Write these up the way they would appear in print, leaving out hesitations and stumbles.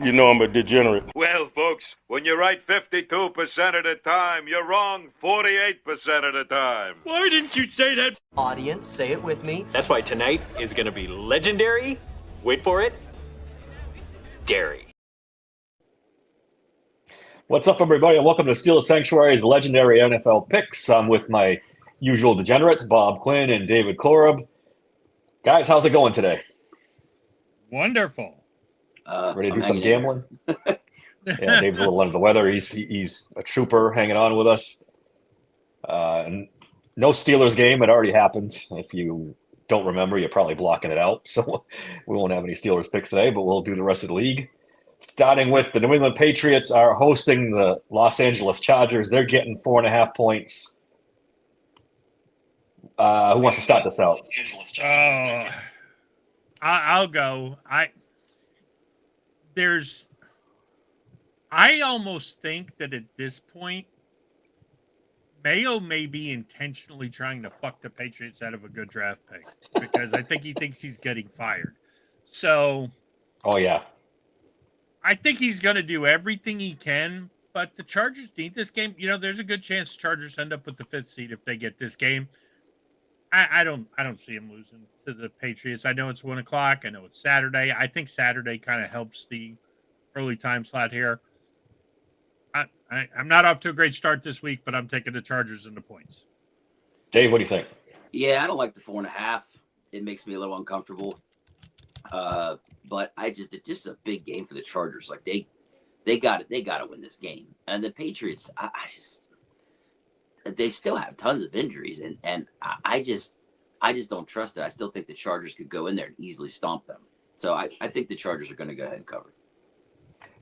You know I'm a degenerate. Well, folks, when you're right 52% of the time, you're wrong 48% of the time. Why didn't you say that? Audience, say it with me. That's why tonight is going to be legendary. Wait for it. Dairy. What's up, everybody, and welcome to Steelers Sanctuary's legendary NFL picks. I'm with my usual degenerates, Bob Quinn and David Klorup. Guys, how's it going today? Wonderful. Ready to do some gambling? Yeah, Dave's a little under the weather. He's a trooper hanging on with us. And no Steelers game. It already happened. If you don't remember, you're probably blocking it out. So we won't have any Steelers picks today, but we'll do the rest of the league. Starting with the New England Patriots are hosting the Los Angeles Chargers. They're getting 4.5 points. Who wants to start this out? I'll go. I almost think that at this point, Mayo may be intentionally trying to fuck the Patriots out of a good draft pick because I think he thinks he's getting fired. So, Oh, yeah. I think he's going to do everything he can, but the Chargers need this game. You know, there's a good chance Chargers end up with the 5th seed if they get this game. I don't see him losing to the Patriots. I know it's 1 o'clock. I know it's Saturday. I think Saturday kind of helps the early time slot here. I'm not off to a great start this week, but I'm taking the Chargers in the points. Dave, what do you think? Yeah, I don't like the 4.5. It makes me a little uncomfortable. But it's just a big game for the Chargers. Like they got to win this game. And the Patriots, they still have tons of injuries, and I just don't trust it. I still think the Chargers could go in there and easily stomp them. So I think the Chargers are going to go ahead and cover.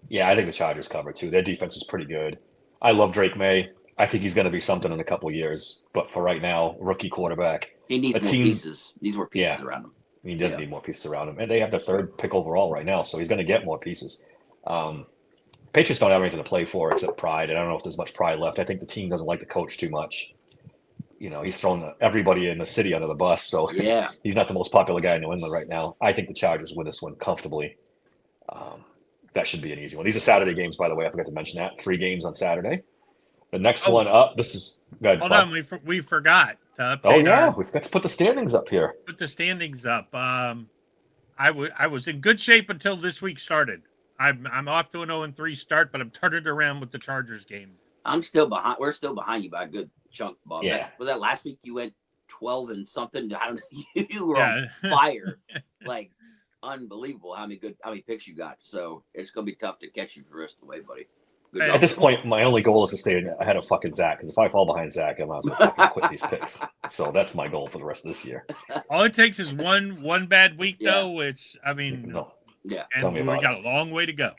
Yeah, I think the Chargers cover too. Their defense is pretty good. I love Drake May. I think he's going to be something in a couple of years. But for right now, rookie quarterback. He needs more pieces. Needs more pieces around him. He does need more pieces around him. And they have the 3rd pick overall right now, so he's going to get more pieces. Patriots don't have anything to play for except pride. And I don't know if there's much pride left. I think the team doesn't like the coach too much. You know, he's thrown everybody in the city under the bus. So yeah, he's not the most popular guy in New England right now. I think the Chargers win this one comfortably. That should be an easy one. These are Saturday games, by the way. I forgot to mention that. 3 games on Saturday. The next one up, this is good. Hold on, we forgot. We've got to put the standings up here. Put the standings up. I was in good shape until this week started. I'm off to an 0-3 start, but I'm turning around with the Chargers game. I'm still behind. We're still behind you by a good chunk, Bob. Yeah. Was that last week you went 12 and something? I don't know. You were on fire. Like, unbelievable how many picks you got. So it's going to be tough to catch you for the rest of the way, buddy. At this point, my only goal is to stay ahead of fucking Zach, because if I fall behind Zach, I might as well fucking quit these picks. So that's my goal for the rest of this year. All it takes is one bad week, though, which, I mean, and we got a long way to go.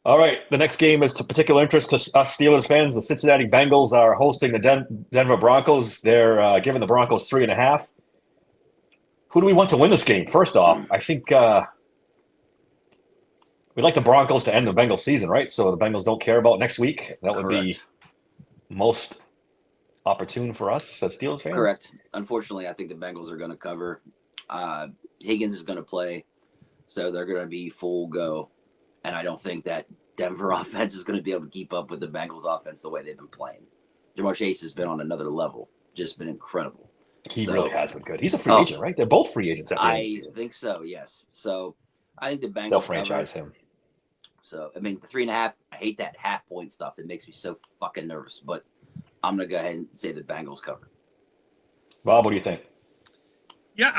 All right, the next game is to particular interest to us Steelers fans. The Cincinnati Bengals are hosting the Denver Broncos. They're giving the Broncos 3.5. Who do we want to win this game? First off, I think we'd like the Broncos to end the Bengals season, right? So the Bengals don't care about next week. That would be most opportune for us as Steelers fans. Correct. Unfortunately, I think the Bengals are going to cover. Higgins is going to play, so they're going to be full go. And I don't think that Denver offense is going to be able to keep up with the Bengals offense the way they've been playing. Jamar Chase has been on another level, just been incredible. He really has been good. He's a free agent, right? They're both free agents at the end of the season. I think so, yes. So I think the Bengals they'll franchise him. So, I mean, the 3.5, I hate that half-point stuff. It makes me so fucking nervous. But I'm going to go ahead and say the Bengals cover. Bob, what do you think? Yeah,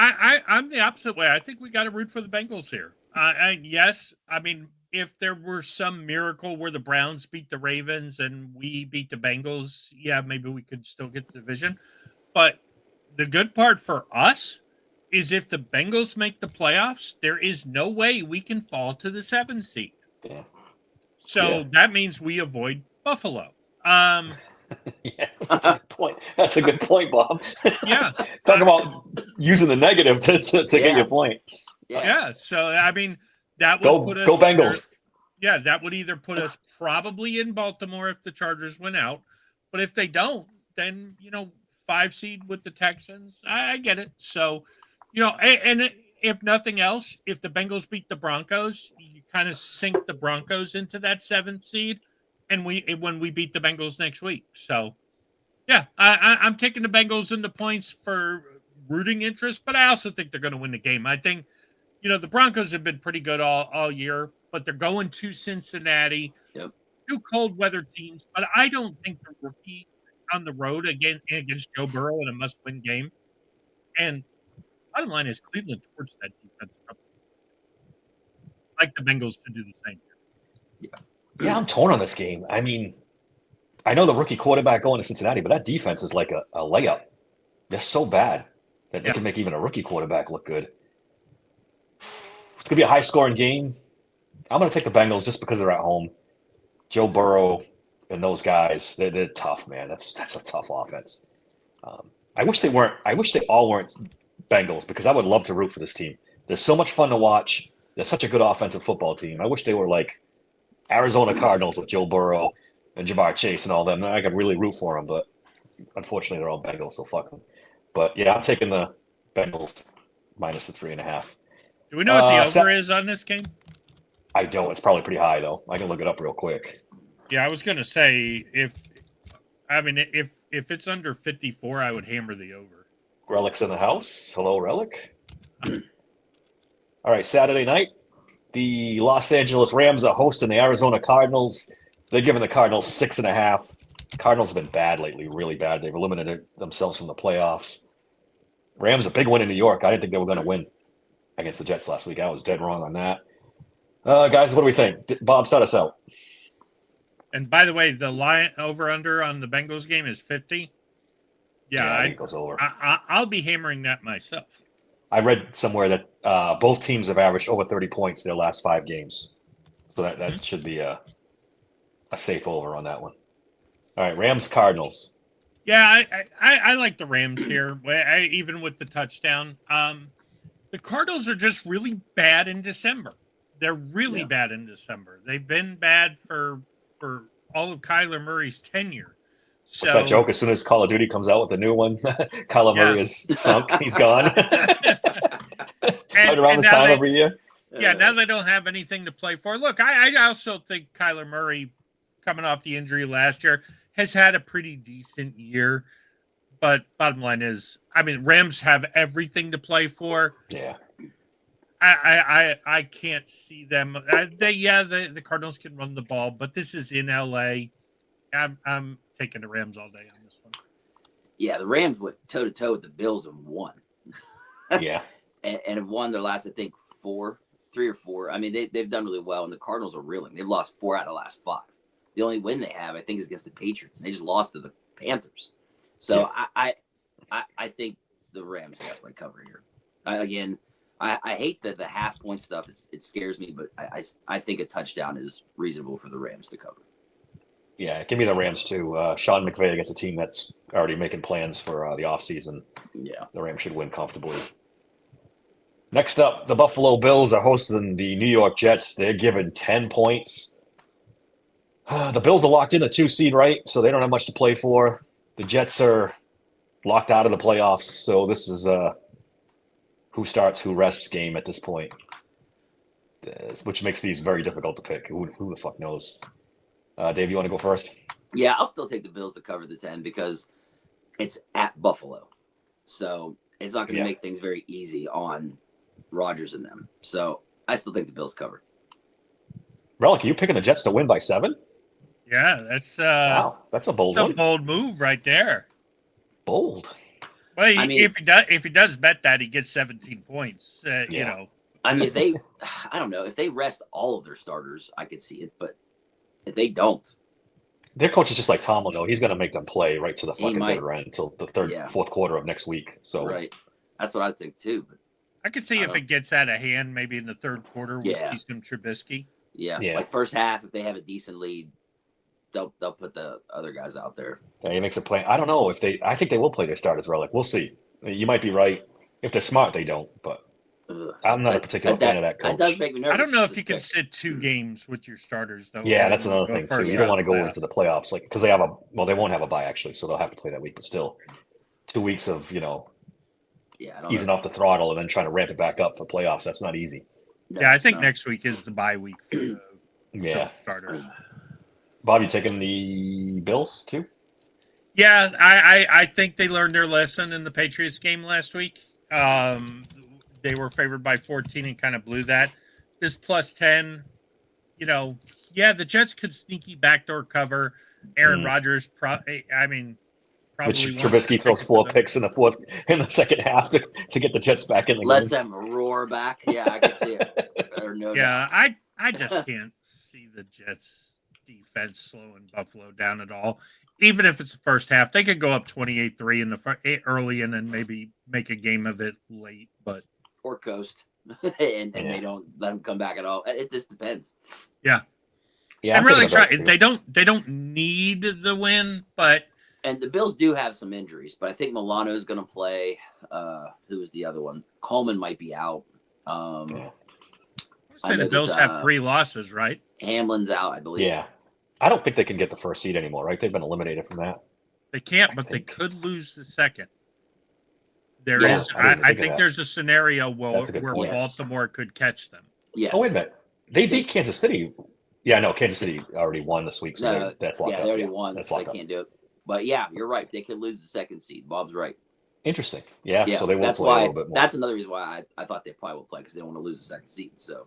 I'm the opposite way. I think we got to root for the Bengals here. Yes, I mean, if there were some miracle where the Browns beat the Ravens and we beat the Bengals, yeah, maybe we could still get the division. But the good part for us is if the Bengals make the playoffs, there is no way we can fall to the 7th seed. Yeah. So that means we avoid Buffalo. Yeah, that's a good point. That's a good point, Bob. Yeah. Talk about using the negative to get your point. Yeah. So, I mean, that would put us. Go Bengals. That would either put us probably in Baltimore if the Chargers win out. But if they don't, then, 5 seed with the Texans. I get it. So, and if nothing else, if the Bengals beat the Broncos, you kind of sink the Broncos into that 7th seed, and when we beat the Bengals next week. So, yeah, I'm taking the Bengals into points for rooting interest, but I also think they're going to win the game. I think, the Broncos have been pretty good all year, but they're going to Cincinnati. Yep. 2 cold weather teams, but I don't think the rookie on the road against Joe Burrow in a must-win game. And bottom line is Cleveland torched that defense up. Like the Bengals to do the same. Yeah, I'm torn on this game. I mean, I know the rookie quarterback going to Cincinnati, but that defense is like a layup. They're so bad that they can make even a rookie quarterback look good. It's going to be a high-scoring game. I'm going to take the Bengals just because they're at home. Joe Burrow and those guys, they're tough, man. That's a tough offense. I wish they all weren't Bengals because I would love to root for this team. They're so much fun to watch. They're such a good offensive football team. I wish they were like Arizona Cardinals with Joe Burrow and Jamar Chase and all them. I could really root for them, but unfortunately they're all Bengals, so fuck them. But yeah, I'm taking the Bengals minus the 3.5. Do we know what the over is on this game? I don't. It's probably pretty high though. I can look it up real quick. Yeah, I was gonna say if it's under 54, I would hammer the over. Relic's in the house. Hello, Relic. All right, Saturday night, the Los Angeles Rams are hosting the Arizona Cardinals. They're giving the Cardinals 6.5. Cardinals have been bad lately, really bad. They've eliminated themselves from the playoffs. Rams a big win in New York. I didn't think they were going to win against the Jets last week. I was dead wrong on that. Guys, what do we think? Bob, start us out. And by the way, the line over-under on the Bengals game is 50. Yeah, I think it goes over. I'll be hammering that myself. I read somewhere that both teams have averaged over 30 points their last 5 games. So that should be a safe over on that one. All right, Rams, Cardinals. Yeah, I like the Rams here, even with the touchdown. The Cardinals are just really bad in December. They're really bad in December. They've been bad for all of Kyler Murray's tenure. So, what's that joke? As soon as Call of Duty comes out with the new one, Kyler Murray is sunk. He's gone. and around this time every year. Yeah, now they don't have anything to play for. Look, I also think Kyler Murray, coming off the injury last year, has had a pretty decent year. But bottom line is, I mean, Rams have everything to play for. Yeah. I can't see them. The Cardinals can run the ball, but this is in LA. I'm taking the Rams all day on this one. Yeah, the Rams went toe to toe with the Bills and won. Yeah, and have won their last, I think, 3 or 4. I mean, they've done really well, and the Cardinals are reeling. They've lost 4 out of the last 5. The only win they have, I think, is against the Patriots, and they just lost to the Panthers. So yeah. I think the Rams definitely cover here. I hate that the half-point stuff. It scares me, but I think a touchdown is reasonable for the Rams to cover. Yeah, give me the Rams too. Sean McVay against a team that's already making plans for the offseason. Yeah. The Rams should win comfortably. Next up, the Buffalo Bills are hosting the New York Jets. They're given 10 points. The Bills are locked in a 2 seed, right? So they don't have much to play for. The Jets are locked out of the playoffs. So this is who starts, who rests game at this point, which makes these very difficult to pick. Who the fuck knows? Dave, you want to go first? Yeah, I'll still take the Bills to cover the 10 because it's at Buffalo. So it's not going to make things very easy on Rodgers and them. So I still think the Bills cover. Relic, are you picking the Jets to win by 7? Yeah, that's wow. That's a bold one. That's a bold move right there. Bold. Well, if he does bet that, he gets 17 points. You know. I mean, I don't know if they rest all of their starters, I could see it, but if they don't, their coach is just like Tomlin, though. He's going to make them play right to the fucking bitter end until the fourth quarter of next week. So right, that's what I think too. But I could see if it gets out of hand, maybe in the third quarter, we'll see some Trubisky. Yeah, like first half, if they have a decent lead, they'll put the other guys out there. Yeah, he makes a play. I don't know if they. I think they will play their starters. Relic. We'll see. You might be right. If they're smart, they don't. But I'm not a particular fan of that coach. That does make me nervous. I don't know if you can sit 2 games with your starters, though. Yeah, that's another thing too. You don't want to go into the playoffs because they have they won't have a bye actually, so they'll have to play that week. But still, 2 weeks of easing off the throttle and then trying to ramp it back up for playoffs. That's not easy. No, Yeah, I it's think not. next week is the bye week for the Yeah. starters. Bob, you taking the Bills too? Yeah, I think they learned their lesson in the Patriots game last week. They were favored by 14 and kind of blew that. This plus 10, yeah, the Jets could sneaky backdoor cover. Aaron Rodgers, Which probably Trubisky throws 4 picks in the second half to get the Jets back in the Let's game. have a roar back. Yeah, I can see it. Or no doubt. Yeah, I just can't see the Jets defense slowing Buffalo down at all. Even if it's the first half, they could go up 28-3 in the early and then maybe make a game of it late. But Or coast. and they don't let them come back at all. It just depends. Yeah, and I'm really taking the try. Bills, too. They don't need the win, but And the Bills do have some injuries, but I think Milano is going to play. Who is the other one? Coleman might be out. Yeah. I I say know the Bills that, have 3 losses, right? Hamlin's out, I believe. Yeah. I don't think they can get the first seed anymore, right? They've been eliminated from that. They can't, but they think. could lose the second. Yeah, I didn't even I think of think that. there's a scenario where That's a good point. Baltimore could catch them. Yes. Oh, wait a minute. They beat Kansas City. Yeah, no, Kansas City already won this week, so No, that's locked yeah, up. they already won. That's So they locked up. can't do it. But yeah, you're right. They could lose the second seed. Bob's right. Interesting. Yeah, Yeah, so they will that's play why. a little bit more. That's another reason why I thought they probably will play because they don't want to lose the second seed. So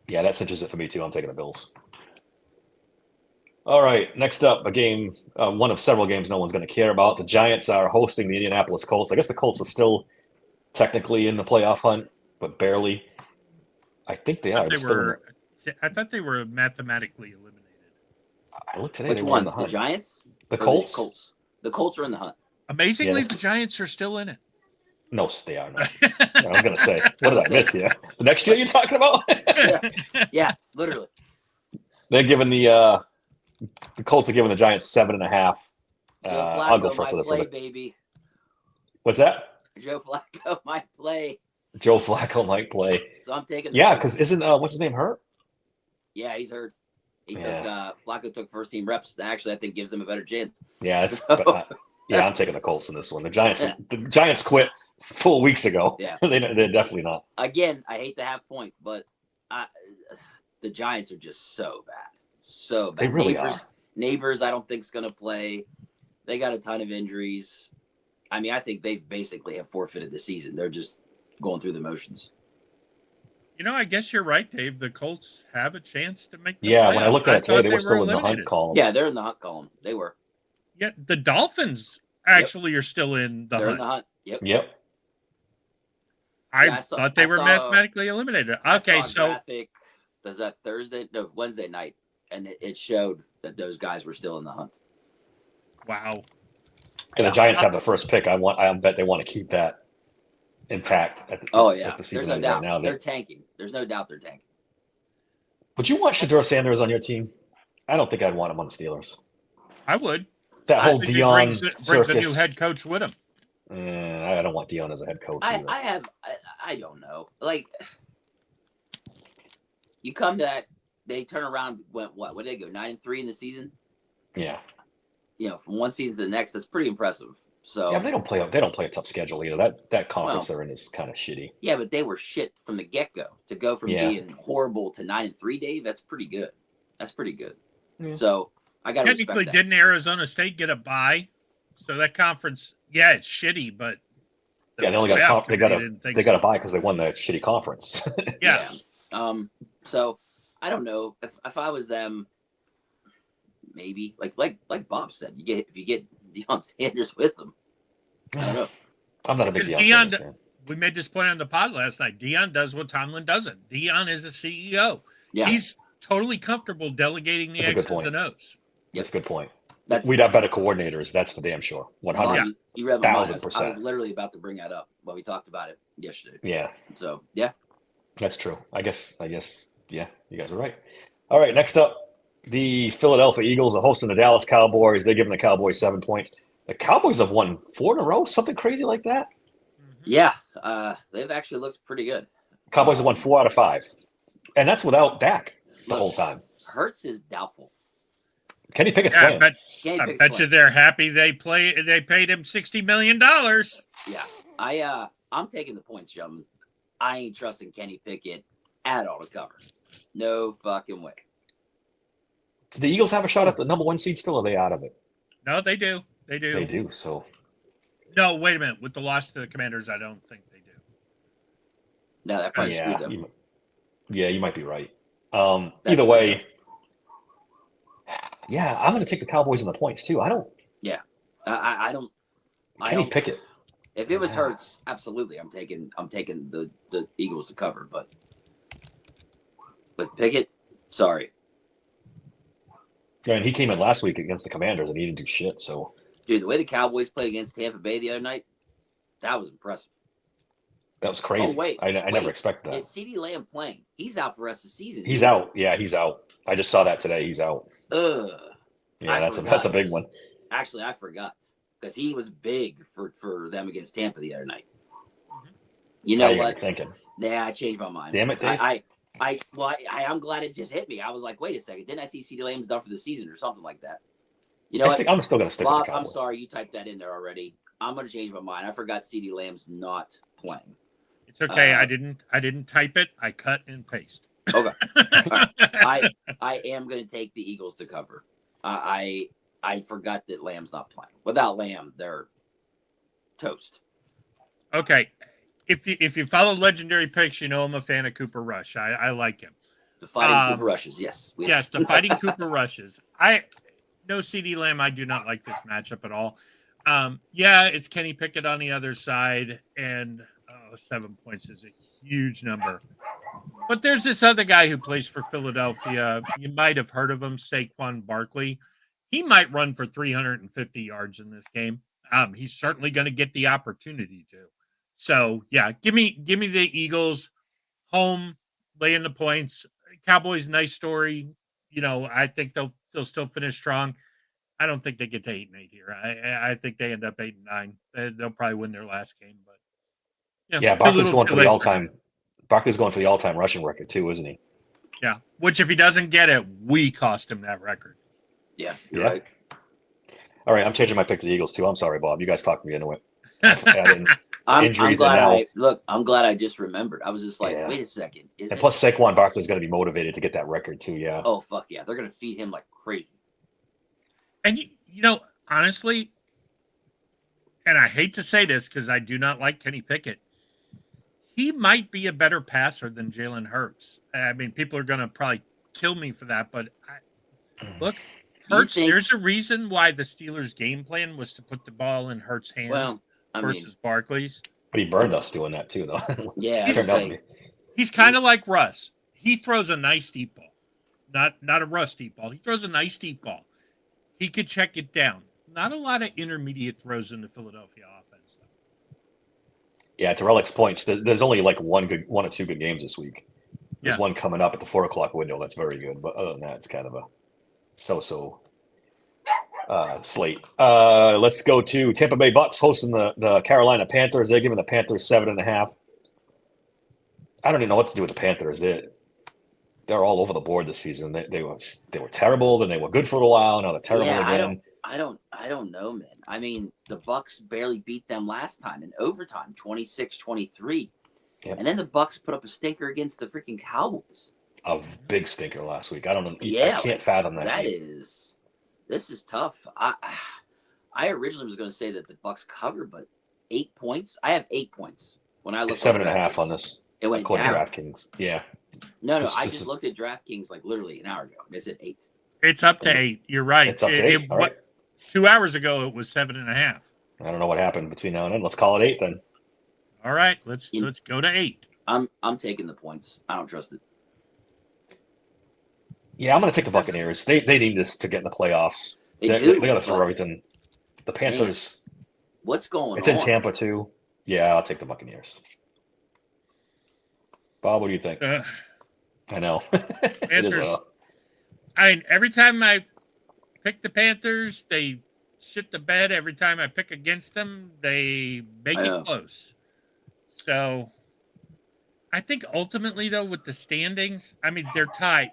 Yeah, that cinches it for me, too. I'm taking the Bills. All right, next up, a game, one of several games no one's going to care about. The Giants are hosting the Indianapolis Colts. I guess the Colts are still technically in the playoff hunt, but barely. I think they are. I thought they were mathematically eliminated. I looked today. which they were one? in the The hunt. Giants? The Or Colts? Colts. The Colts are in the hunt. Amazingly, Yes. the Giants are still in it. No, they are not. I was going to say, what did I miss here? The next year you're talking about? Yeah, literally. They're giving the Colts are giving the Giants 7.5. Joe I'll go Flacco first might with this play, one. baby. What's that? Joe Flacco might play. Joe Flacco might play. So I'm taking. the Yeah, Colts. because isn't what's his name hurt? Yeah, he's hurt. He Yeah. took Flacco took first team reps. That actually, I think gives them a better chance. Yeah, So- yeah, I'm taking the Colts in this one. The Giants quit 4 weeks ago. Yeah. they're definitely not. Again, I hate to have point, but the Giants are just so bad, so bad. They really are. Neighbors, I don't think is going to play. They got a ton of injuries. I mean, I think they basically have forfeited the season. They're just going through the motions. I guess you're right, Dave. The Colts have a chance to make the Yeah, when I playoffs. looked at it today, thought they were still in the hunt eliminated. column. Yeah, they're in the hunt column. They were. Yeah, the Dolphins actually are still in the They're hunt. in the hunt. Yep. Yep. I thought they were mathematically eliminated. Okay, I saw a so graphic, was that Thursday? No, Wednesday night, and it showed that those guys were still in the hunt. wow. And the Giants have the first pick. I bet they want to keep that intact at the, Oh at yeah, the there's season no end doubt. right now. They're tanking. There's no doubt they're tanking. Would you want Shador Sanders on your team? I don't think I'd want him on the Steelers. I would. That I whole think he Dion brings a new circus. head coach with him. I don't want Dion as a head coach. either. I don't know. Like, you come to that, they turn around, went what? What did they go? 9-3 in the season. Yeah. From one season to the next, that's pretty impressive. So Yeah, but they don't play a tough schedule either. That conference they're in is kind of shitty. yeah, but they were shit from the get go. To go from Yeah. being horrible to 9-3, Dave, that's pretty good. That's pretty good. Yeah. So I got to respect Technically, that. didn't Arizona State get a bye? So that conference, yeah, it's shitty, but the Yeah, they only got playoff they got committee didn't think they got to so. buy because they won the shitty conference. Yeah. So I don't know if I was them. Maybe like Bob said, if you get Deion Sanders with them. I don't know. I'm not a big Because Deion Deion- Sanders fan. We made this point on the pod last night. Dion does what Tomlin doesn't. Dion is a CEO. Yeah, He's totally comfortable delegating the That's a good X's point. and O's. That's a good point. that's We'd have better coordinators. That's for damn sure. 100. Yeah. You read my mind. I 1000%. was literally about to bring that up when we talked about it yesterday. Yeah, So yeah, that's true. I guess. Yeah, you guys are right. All right, next up, the Philadelphia Eagles are hosting the Dallas Cowboys. They're giving the Cowboys 7 points. The Cowboys have won 4 in a row, something crazy like that. yeah, they've actually looked pretty good. Cowboys have won 4 out of 5, and that's without Dak the Look, whole time. Hurts is doubtful. Kenny Pickett's Yeah, playing. Kenny I Pickett's bet you playing. they're happy they paid him $60 million. Yeah, I'm taking the points, gentlemen. I ain't trusting Kenny Pickett at all to cover. No fucking way. Do the Eagles have a shot at the number 1 seed still, or are they out of it? No, they do. They do. They do. So No, wait a minute. With the loss to the Commanders, I don't think they do. No, that probably yeah, screwed them. you might be right. That's Either fair. way, yeah, I'm going to take the Cowboys in the points too. I don't. I don't. I Kenny don't. Pickett. If it was Hurts, absolutely, I'm taking the Eagles to cover. But Pickett, sorry, And he came in last week against the Commanders and he didn't do shit. So dude. The way the Cowboys played against Tampa Bay the other night, that was impressive. that was crazy. Oh, wait, I wait. never expected that. Is CeeDee Lamb playing? He's out for the rest of the season. He's out. Yeah, he's out. I just saw that today. He's out. Ugh. Yeah, I that's forgot. a big one. Actually, I forgot because he was big for them against Tampa the other night. You Now know you got me what? thinking. Yeah, I changed my mind. Damn it, Dave. I'm glad it just hit me. I was like, wait a second. Didn't I see CeeDee Lamb's done for the season or something like that? You know I what? think I'm still going to stick with Bob, the I'm Cowboys. sorry you typed that in there already. I'm going to change my mind. I forgot CeeDee Lamb's not playing. It's okay. Uh, I didn't type it. I cut and paste. Okay. I am going to take the Eagles to cover. I forgot that Lamb's not playing. Without Lamb, they're toast. Okay. If you follow Legendary Picks, you know I'm a fan of Cooper Rush. I like him. The fighting Cooper Rushes, yes. Yes, the fighting Cooper Rushes. No CD Lamb. I do not like this matchup at all. Yeah, it's Kenny Pickett on the other side, and 7 points is a huge number. But there's this other guy who plays for Philadelphia. You might have heard of him, Saquon Barkley. He might run for 350 yards in this game. He's certainly going to get the opportunity to. So yeah, give me the Eagles home, laying the points. Cowboys, nice story. You know, I think they'll still finish strong. I don't think they get to 8-8 here. I think they end up 8-9. They'll probably win their last game, but Yeah, Barkley's going for the all-time. Barkley's going for the all-time rushing record too, isn't he? Yeah, which if he doesn't get it, we cost him that record. Yeah, you're Yeah. right. All right, I'm changing my pick to the Eagles too. I'm sorry, Bob. You guys talked me into it. And I'm Injuries glad and now- I'm glad I just remembered. I was just like, Yeah. wait a second. plus Saquon Barkley's going to be motivated to get that record too. Yeah. Oh fuck yeah. They're gonna feed him like crazy. And you know, honestly, and I hate to say this because I do not like Kenny Pickett. He might be a better passer than Jalen Hurts. I mean, people are going to probably kill me for that, but look, Hurts. There's a reason why the Steelers' game plan was to put the ball in Hurts' hands Well, I versus mean, Barkley's. But he burned us doing that too, though. yeah, He's Turned out to be- He's kind of like Russ. He throws a nice deep ball, not a Russ deep ball. He throws a nice deep ball. He could check it down. Not a lot of intermediate throws in the Philadelphia offense. Yeah, to Relic's points, there's only like one or two good games this week. There's Yeah. one coming up at the 4:00 window that's very good, but other than that, it's kind of a so-so slate. Let's go to Tampa Bay Bucks hosting the Carolina Panthers. They're giving the Panthers 7.5. I don't even know what to do with the Panthers. They're all over the board this season. They were terrible, then they were good for a while. Now they're terrible again. I don't know, man. I mean, the Bucks barely beat them last time in overtime, 26-23. Yep. And then the Bucks put up a stinker against the freaking Cowboys. A big stinker last week. I don't know. Yeah, I can't fathom that. This is tough. I originally was going to say that the Bucks cover, but 8 points. I have 8 points when I look. It's 7.5 on this. It went According down. to DraftKings. Yeah. No, This I just is- looked at DraftKings like literally an hour ago. And it said 8. It's up to 8. You're right. It's up to 8. All right. 2 hours ago, it was 7.5. I don't know what happened between now and then. Let's call it 8 then. All right, let's You- go to 8. I'm taking the points. I don't trust it. Yeah, I'm going to take the Buccaneers. They need this to get in the playoffs. They They do, got to throw but everything. The Panthers. What's going It's on? in Tampa too. Yeah, I'll take the Buccaneers. Bob, what do you think? I know. It is Panthers. I mean, every time I pick the Panthers, they shit the bed. Every time I pick against them, they make I know. it close. So I think ultimately, though, with the standings, I mean, they're tied.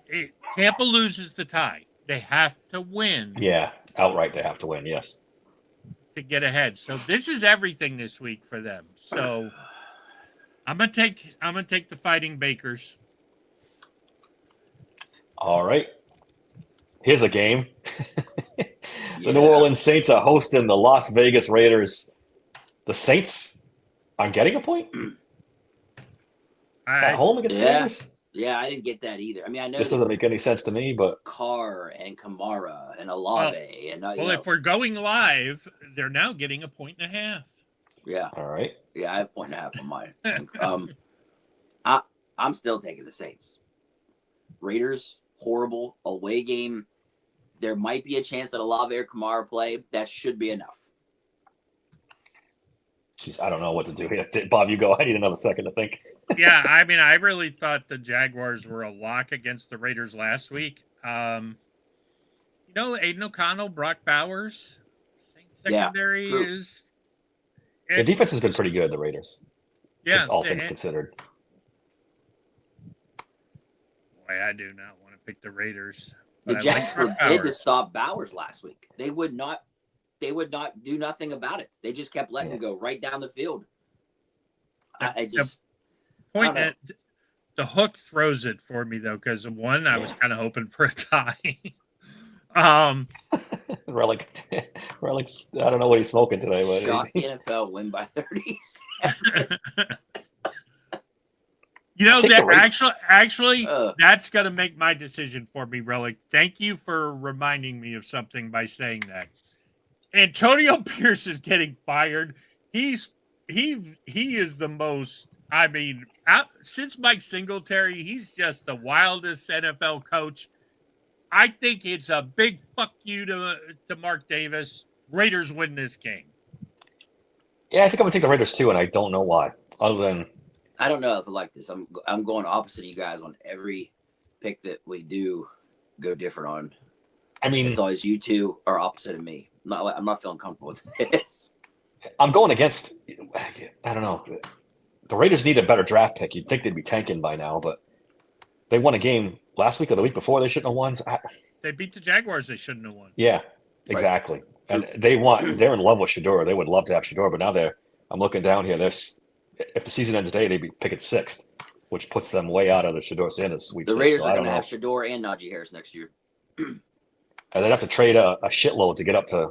Tampa loses the tie. They have to win Yeah, outright they have to win. Yes. to get ahead. So this is everything this week for them. So I'm gonna take the Fighting Bakers. All right. Here's a game. The Yeah. New Orleans Saints are hosting the Las Vegas Raiders. The Saints are getting a point at home against the Yeah. Raiders. Yeah, I didn't get that either. I mean, I know This doesn't make any sense to me, but Carr and Kamara and Olave and Well, if we're going live, they're now getting 1.5 points. yeah, all right. yeah, I have 1.5 on mine. I'm still taking the Saints. Raiders, horrible away game. There might be a chance that Olave or Kamara play. That should be enough. Jeez, I don't know what to do here. Bob, you go. I need another second to think. Yeah, I mean, I really thought the Jaguars were a lock against the Raiders last week. Aiden O'Connell, Brock Bowers, Saints secondary true. is. The defense has been pretty good, the Raiders. Yeah, all things considered. Boy, I do not want to pick the Raiders. The but I like Jets Brock forbid to Bowers. stop Bowers last week. They would not do nothing about it. They just kept letting him go right down the field. I just Point I don't at the hook throws it for me though, because one, I was kind of hoping for a tie. Relic's, I don't know what he's smoking today, but shock the NFL win by 30s. I think that the Raiders- actually, Uh. that's gonna make my decision for me, Relic. Thank you for reminding me of something by saying that. Antonio Pierce is getting fired. He is the most. I mean, since Mike Singletary, he's just the wildest NFL coach. I think it's a big fuck you to Mark Davis. Raiders win this game. Yeah, I think I'm gonna take the Raiders too, and I don't know why. Other than I don't know if I like this. I'm going opposite of you guys on every pick that we do go different on. I mean, It's always you two are opposite of me. I'm not feeling comfortable with this. I'm going against. I don't know. The Raiders need a better draft pick. You'd think they'd be tanking by now, but they won a game last week or the week before. They shouldn't have won. They beat the Jaguars. They shouldn't have won. Yeah, exactly. And they're in love with Shador. They would love to have Shador, but now I'm looking down here. If the season ends today, they'd be picking 6th, which puts them way out of the Shador Sanders sweepstakes. The Raiders So I are don't going to know. have Shador and Najee Harris next year. And they'd have to trade a shitload to get up to.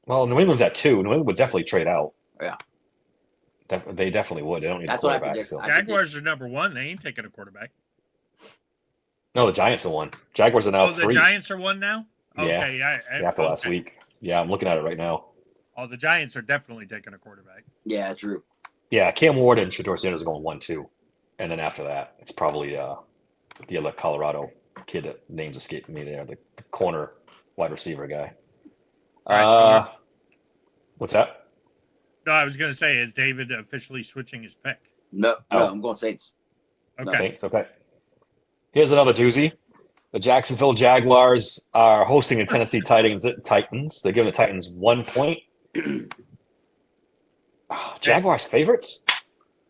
Well, New England's at 2. New England would definitely trade out. Yeah. They definitely would. They don't need That's a what I quarterback. predict. So. Jaguars are number 1. They ain't taking a quarterback. No, the Giants are 1. Jaguars are now Oh, the 3. Giants are 1 now? Yeah. Okay. After last week. Yeah, I'm looking at it right now. Oh, the Giants are definitely taking a quarterback. Yeah, true. Yeah, Cam Ward and Shador Sanders are going 1-2. And then after that, it's probably the other Colorado kid that names escaping me there, the corner wide receiver guy. Right, What's that? No, I was going to say, is David officially switching his pick? No, Oh. I'm going Saints. Okay. Thanks. Okay. Here's another doozy. The Jacksonville Jaguars are hosting the Tennessee Titans. They're giving the Titans 1 point. Jaguars favorites?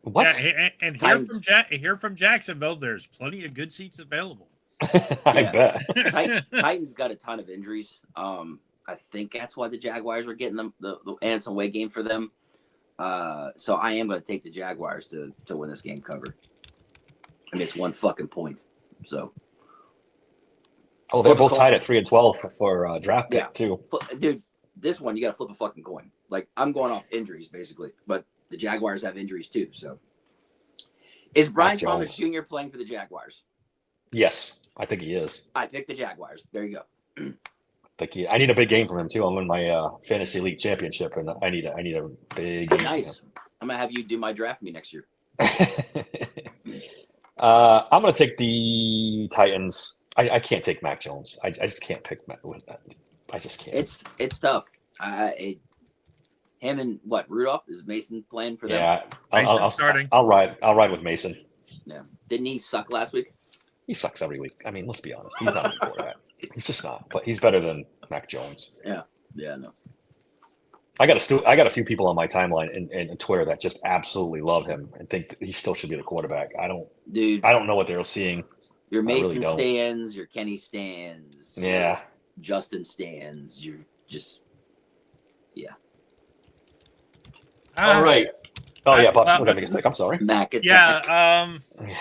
What? Yeah, and Titans. here from Jacksonville, there's plenty of good seats available. I Yeah. bet. Titans got a ton of injuries. I think that's why the Jaguars were getting them and it's a away game for them. So I am going to take the Jaguars to win this game covered. I mean, it's 1 fucking point. So, Oh, they're both tied at 3 and 12 for draft pick Yeah. too. dude, this one you got to flip a fucking coin. Like I'm going off injuries basically, but the Jaguars have injuries too. So, is Brian Mac Thomas Jones. Jr. playing for the Jaguars? Yes, I think he is. I picked the Jaguars. There you go. I need a big game from him too. I'm in my fantasy league championship, and I need a big game. Nice. I'm gonna have you do my draft for me next year. I'm going to take the Titans. I can't take Mac Jones. I just can't pick Mac with that. I just can't. It's tough. Him and Rudolph, is Mason playing for them? Yeah, Mason's starting. I'll ride with Mason. Yeah. Didn't he suck last week? He sucks every week. I mean, let's be honest. He's not a good quarterback. He's just not. But he's better than Mac Jones. Yeah, no. I got a few people on my timeline and Twitter that just absolutely love him and think he still should be the quarterback. I don't know what they're seeing. Your I really Mason don't. stands, your Kenny stands, your Yeah. Justin stands. You're just All right. Oh yeah, Bob's well- still got to make a stick. I'm sorry. Mac attack. Yeah.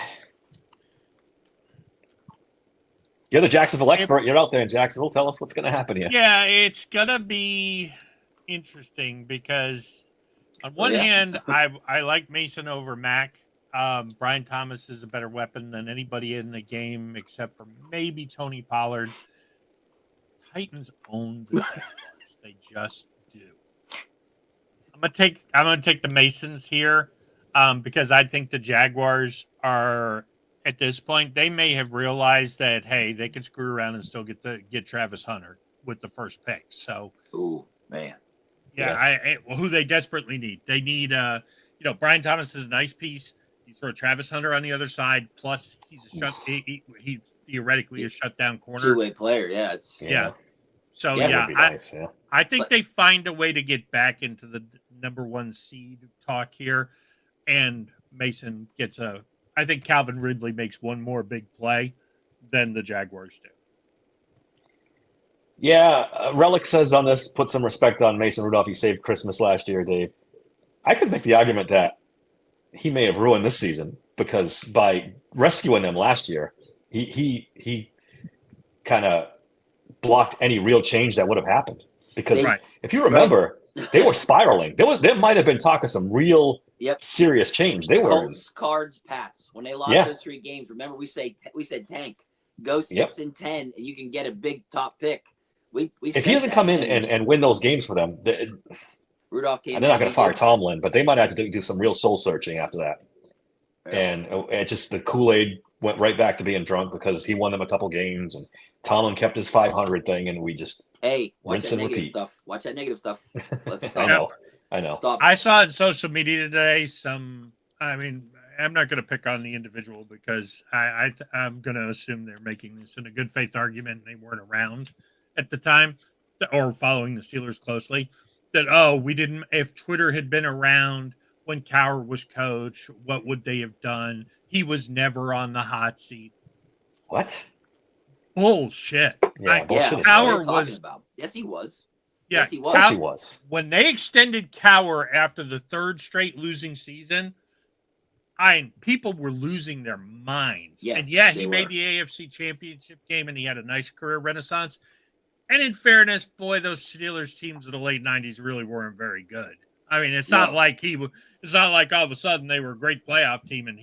You're the Jacksonville expert. You're out there in Jacksonville. Tell us what's going to happen here. Yeah, it's gonna be interesting because on one hand, I like Mason over Mac. Brian Thomas is a better weapon than anybody in the game except for maybe Tony Pollard. Titans own the Jaguars. They just do. I'm gonna take the Masons here because I think the Jaguars are at this point. They may have realized that hey, they could screw around and still get Travis Hunter with the first pick. So, Ooh, man. yeah. Who they desperately need. They need Brian Thomas is a nice piece. You throw Travis Hunter on the other side. Plus, he's he theoretically a shutdown corner. Two-way player. Yeah. Yeah. So That yeah, would be nice, yeah. I think they find a way to get back into the number one seed talk here, and Mason gets I think Calvin Ridley makes one more big play than the Jaguars do. Yeah, Relic says on this, put some respect on Mason Rudolph. He saved Christmas last year, Dave. I could make the argument that he may have ruined this season because by rescuing them last year, he kind of blocked any real change that would have happened. Because Right. if you remember, they were spiraling. There might have been talk of some real serious change. They were Colts, Cards, Pats. When they lost those 3 games, remember we said tank. Go 6-10, and you can get a big top pick. We if he doesn't come in and win those games for them, Rudolph came. and they're not going to fire Tomlin, but they might have to do some real soul searching after that. Yeah. And it just the Kool-Aid went right back to being drunk because he won them a couple games, and Tomlin kept his 500 thing, and we just watch rinse that and negative repeat. stuff. Watch that negative stuff. Let's I stop. know. Stop. I saw on social media today I'm not going to pick on the individual because I'm going to assume they're making this in a good faith argument and they weren't around at the time or following the Steelers closely. That, if Twitter had been around when Cowher was coach, what would they have done? He was never on the hot seat. What? Bullshit. Yeah, bullshit. What Cowher are you talking was- about? Yes, he was. Yeah, Yes, he was. Of course he was. When they extended Cowher after the 3rd straight losing season, people were losing their minds. Yes, and yeah, he they made were. the AFC Championship game and he had a nice career renaissance. And in fairness, boy, those Steelers teams of the late 90s really weren't very good. I mean, it's not like it's not like all of a sudden they were a great playoff team and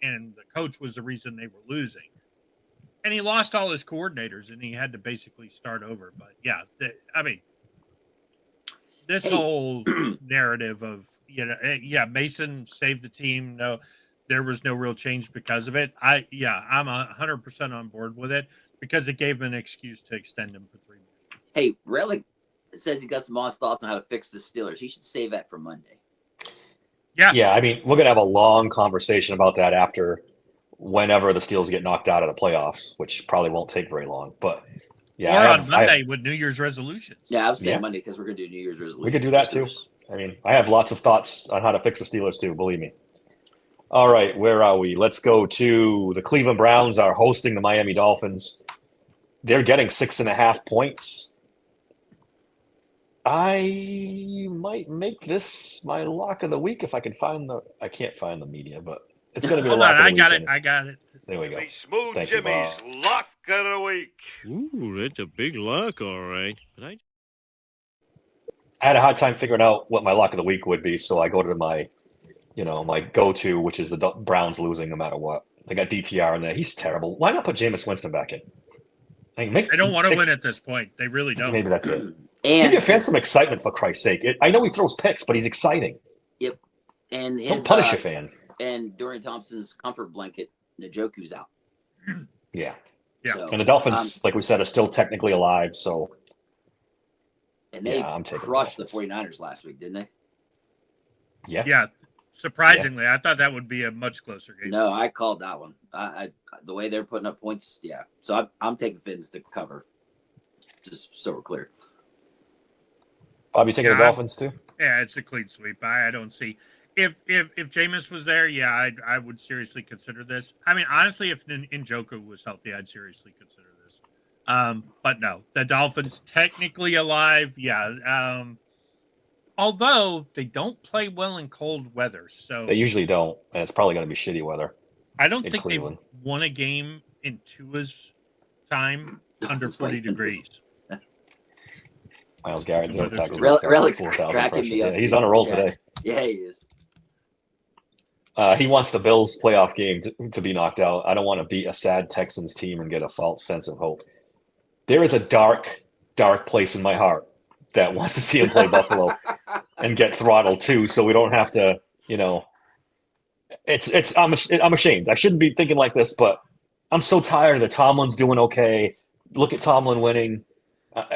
and the coach was the reason they were losing. And he lost all his coordinators and he had to basically start over. But yeah, this whole narrative of Mason saved the team. No, there was no real change because of it. I'm 100% on board with it because it gave him an excuse to extend him for 3 more. Hey, Relic says he got some honest thoughts on how to fix the Steelers. He should save that for Monday. Yeah, I mean, we're going to have a long conversation about that after whenever the Steelers get knocked out of the playoffs, which probably won't take very long. But yeah, or on Monday with New Year's resolutions. Yeah, I was saying Monday because we're going to do New Year's resolutions. we could do that too. I mean, I have lots of thoughts on how to fix the Steelers too, believe me. All right, where are we? Let's go to the Cleveland Browns are hosting the Miami Dolphins. They're getting 6.5 points. I might make this my lock of the week if I can find I can't find the media, but it's going to be the Hold lock on, of the I week. got it. I got it. There we go. Be Smooth Thank you, Jimmy's Bob. lock of the week. Ooh, that's a big lock, all right. But I had a hard time figuring out what my lock of the week would be, so I go to my go-to, which is the Browns losing no matter what. They got DTR in there. He's terrible. Why not put Jameis Winston back in? They don't want to win at this point. They really don't. Maybe that's it. Give And your fans some excitement, for Christ's sake. I know he throws picks, but he's exciting. and his, Don't punish your fans. And Dorian Thompson's comfort blanket, Njoku's out. Yeah. Yeah. So, And the Dolphins, like we said, are still technically alive, so and they I'm taking the crushed the Dolphins. 49ers last week, didn't they? yeah. Yeah. Surprisingly, I thought that would be a much closer game. No, I called that one. I the way they're putting up points, yeah. So I'm taking Fins to cover. Just so we're clear. Bob, you taking the Yeah, Dolphins too? Yeah, it's a clean sweep. I don't see if Jameis was there, I would seriously consider this. I mean, honestly, if Njoku was healthy, I'd seriously consider this. But no, the Dolphins technically alive. Yeah. Although they don't play well in cold weather, so They usually don't, and it's probably going to be shitty weather. I don't in think Cleveland. they've won a game in Tua's time under 40 degrees. Miles Garrett, 0 tackles, Relic's 4,000 cracking pressures. me up. Yeah, he's on a roll Chat. today. Yeah, he is. He wants the Bills playoff game to be knocked out. I don't want to beat a sad Texans team and get a false sense of hope. There is a dark, dark place in my heart that wants to see him play Buffalo and get throttled too, so we don't have to, I'm ashamed. I shouldn't be thinking like this, but I'm so tired that Tomlin's doing okay. Look at Tomlin winning. I'm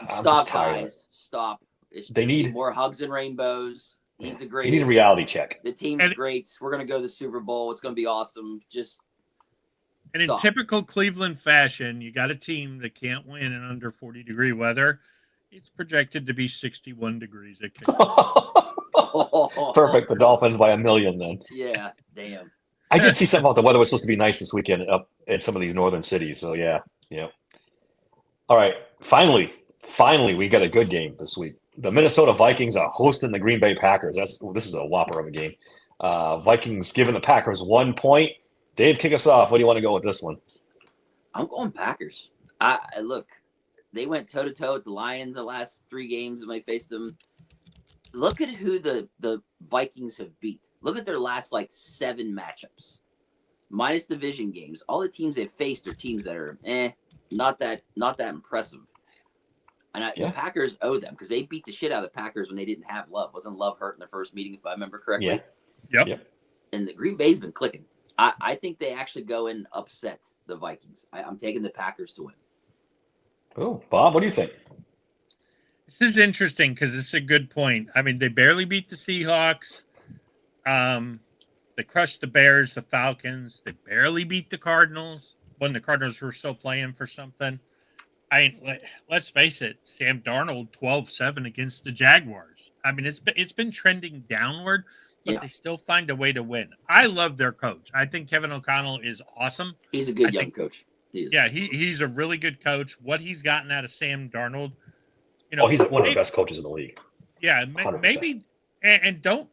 Stop, just tired. guys. Stop. They need more hugs and rainbows. He's the You greatest. need a reality check. The team's great. We're going to go to the Super Bowl. It's going to be awesome. Just And in stop. typical Cleveland fashion, you got a team that can't win in under 40-degree weather. It's projected to be 61 degrees at kickoff. Perfect. The Dolphins by 1 million then. Yeah, damn. I did see something about the weather was supposed to be nice this weekend up in some of these northern cities. So yeah. All right. Finally, we got a good game this week. The Minnesota Vikings are hosting the Green Bay Packers. This is a whopper of a game. Vikings giving the Packers 1 point. Dave, kick us off. What do you want to go with this one? I'm going Packers. I look, they went toe to toe with the Lions the last 3 games when they faced them. Look at who the Vikings have beat. Look at their last 7 matchups, minus division games. All the teams they've faced are teams that are not that impressive. And the Packers owe them because they beat the shit out of the Packers when they didn't have Love. Wasn't Love hurt in their first meeting, if I remember correctly? Yeah. Yep. And the Green Bay's been clicking. I think they actually go and upset the Vikings. I'm taking the Packers to win. Oh, Bob, what do you think? This is interesting because this is a good point. I mean, they barely beat the Seahawks. They crushed the Bears, the Falcons. They barely beat the Cardinals when the Cardinals were still playing for something. Let's face it, Sam Darnold 12-7 against the Jaguars. I mean, it's been trending downward, but they still find a way to win. I love their coach. I think Kevin O'Connell is awesome. He's a good young coach. He is. Yeah, he's a really good coach. What he's gotten out of Sam Darnold, he's one of the best coaches in the league. Yeah, 100%. maybe, and don't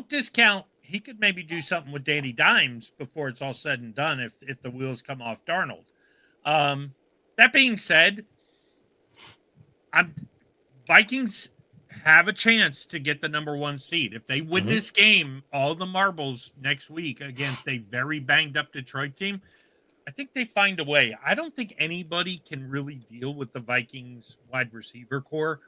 discount. He could maybe do something with Danny Dimes before it's all said and done if the wheels come off Darnold. That being said, Vikings have a chance to get the number 1 seed. If they win this game, all the marbles next week against a very banged up Detroit team, I think they find a way. I don't think anybody can really deal with the Vikings wide receiver core.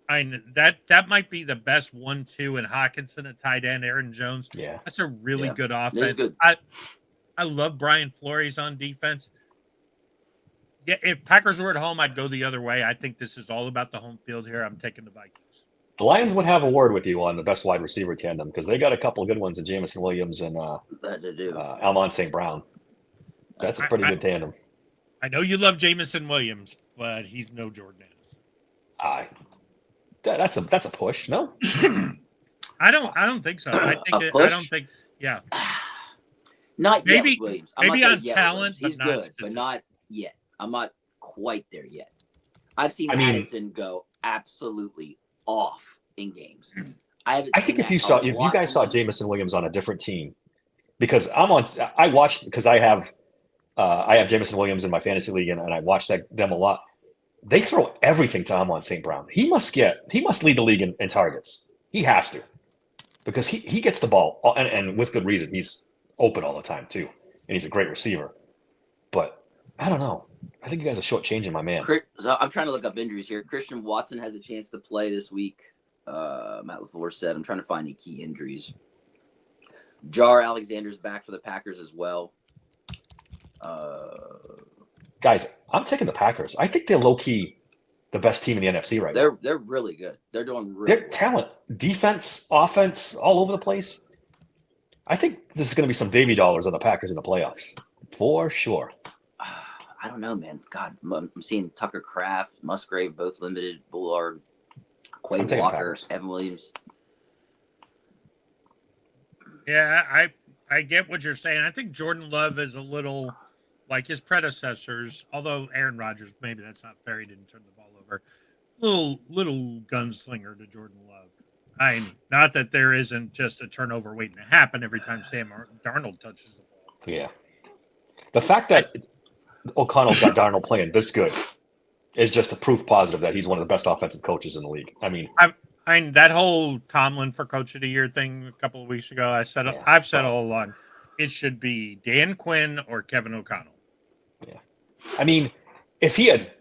That might be the best 1-2 in Hawkinson, a tight end, Aaron Jones. Yeah. That's a really good offense. Good. I love Brian Flores on defense. Yeah, if Packers were at home, I'd go the other way. I think this is all about the home field here. I'm taking the Vikings. The Lions would have a word with you on the best wide receiver tandem because they got a couple of good ones in Jamison Williams and Almon St. Brown. That's a pretty good tandem. I know you love Jamison Williams, but he's no Jordan Addison. That's a push, no? I don't think so. I don't think. Yeah. Not Maybe- yet with Williams. maybe not on there yet with talent, Williams. He's but not good, but not yet. I'm not quite there yet. I've seen I mean- Addison go absolutely off in games. I think if you guys saw Jamison Williams on a different team, because I watched because I have Jamison Williams in my fantasy league and I watch them a lot. They throw everything to Amon St. Brown. He must lead the league in targets. He has to, because he gets the ball and with good reason. He's open all the time too, and he's a great receiver. But I don't know. I think you guys are shortchanging my man. So I'm trying to look up injuries here. Christian Watson has a chance to play this week. Matt LaFleur said. I'm trying to find any key injuries. Jar Alexander's back for the Packers as well. Guys, I'm taking the Packers. I think they're low-key the best team in the NFC right now. They're really good. They're doing really Their well. talent, defense, offense, all over the place. I think this is going to be some Davy dollars on the Packers in the playoffs. For sure. I don't know, man. God, I'm seeing Tucker Kraft, Musgrave, both limited, Bullard, I'm Quay taking Walker, Packers. Evan Williams. Yeah, I get what you're saying. I think Jordan Love is a little like his predecessors, although Aaron Rodgers, maybe that's not fair. He didn't turn the ball over. Little gunslinger to Jordan Love. Not that there isn't just a turnover waiting to happen every time Sam Darnold touches the ball. Yeah. The fact that O'Connell's got Darnold playing this good is just a proof positive that he's one of the best offensive coaches in the league. I mean, that whole Tomlin for Coach of the Year thing a couple of weeks ago, I've said all along, it should be Dan Quinn or Kevin O'Connell. Yeah. I mean, if he had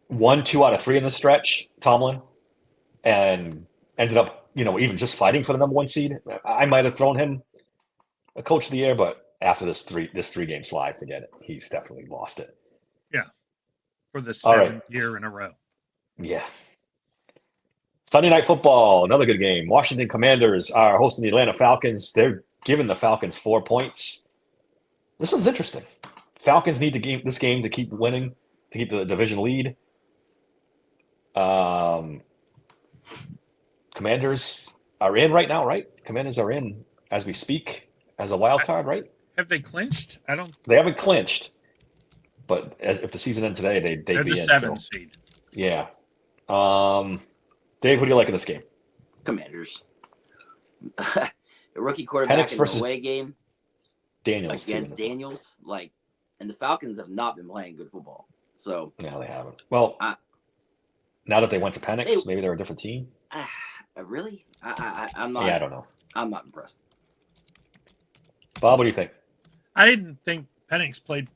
won 2 out of 3 in the stretch, Tomlin, and ended up, even just fighting for the number 1 seed, I might have thrown him a Coach of the Year, but after this 3-game slide, forget it. He's definitely lost it. Yeah. For the 7th year in a row. Yeah. Sunday Night Football, another good game. Washington Commanders are hosting the Atlanta Falcons. They're giving the Falcons 4 points. This one's interesting. Falcons need this game to keep winning, to keep the division lead. Commanders are in right now, right? Commanders are in as we speak as a wild card, right? Have they clinched? They haven't clinched, but if the season ends today, they'd They're be the in. 7th seed. Yeah. Dave, what do you like in this game? Commanders. A rookie quarterback Penix in versus an away game Daniels against too. Daniels, and the Falcons have not been playing good football. So No, they haven't. Well, now that they went to Penix, maybe they're a different team. really, I'm not. Yeah, I don't know. I'm not impressed. Bob, what do you think? I didn't think Penix played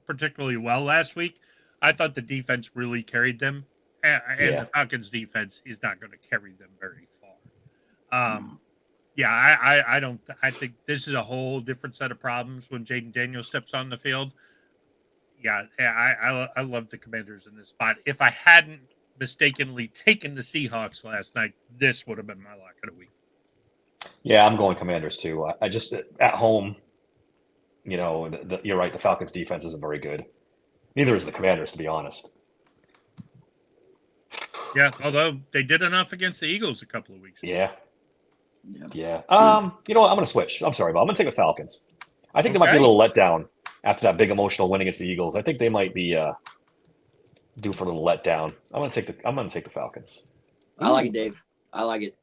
particularly well last week. I thought the defense really carried them, and the Falcons' defense is not going to carry them very far. I don't. I think this is a whole different set of problems when Jaden Daniels steps on the field. Yeah, I love the Commanders in this spot. If I hadn't mistakenly taken the Seahawks last night, this would have been my lock of the week. Yeah, I'm going Commanders too. I just at home, you're right. The Falcons' defense isn't very good. Neither is the Commanders, to be honest. Yeah, although they did enough against the Eagles a couple of weeks ago. Yeah. You know what? I'm going to switch. I'm sorry, Bob. I'm going to take the Falcons. I think there might be a little letdown after that big emotional win against the Eagles. I think they might be due for a little letdown. I'm going to take the Falcons. I like it, Dave. I like it.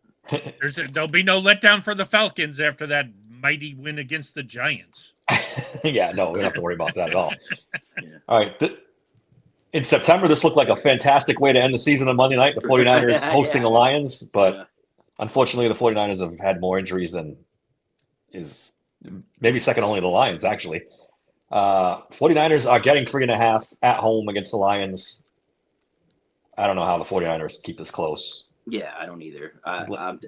There'll be no letdown for the Falcons after that mighty win against the Giants. Yeah, no, we don't have to worry about that at all. All right. In September, this looked like a fantastic way to end the season on Monday night. The 49ers hosting the Lions, but unfortunately, the 49ers have had more injuries than is maybe second only to the Lions, actually. 49ers are getting 3.5 at home against the Lions. I don't know how the 49ers keep this close. Yeah, I don't either. I'm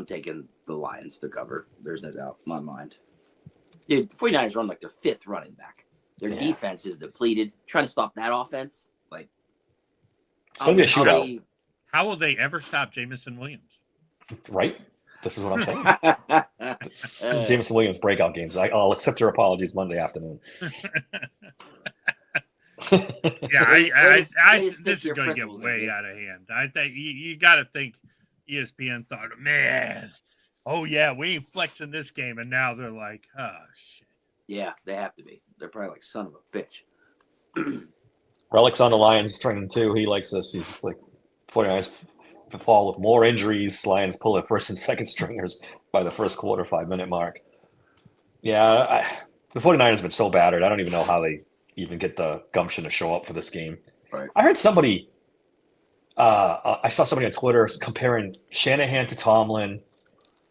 taking the Lions to cover. There's no doubt in my mind. Dude, the 49ers run like their 5th running back. Their defense is depleted. Trying to stop that offense, it's going to be a shootout. How will they ever stop Jameson Williams? Right? This is what I'm saying. Jameson Williams breakout games. I'll accept your apologies Monday afternoon. This is going to get way out of hand. I think you got to think ESPN thought, man, oh yeah, we ain't flexing this game, and now they're like, oh shit. Yeah, they have to be. They're probably like, son of a bitch. Relic's on the Lions train too. He likes this. He's just like 49ers fall with more injuries. Lions pull their first and second stringers by the first quarter, 5-minute mark. Yeah, the 49ers have been so battered. I don't even know how they even get the gumption to show up for this game. Right. I heard somebody, I saw somebody on Twitter comparing Shanahan to Tomlin.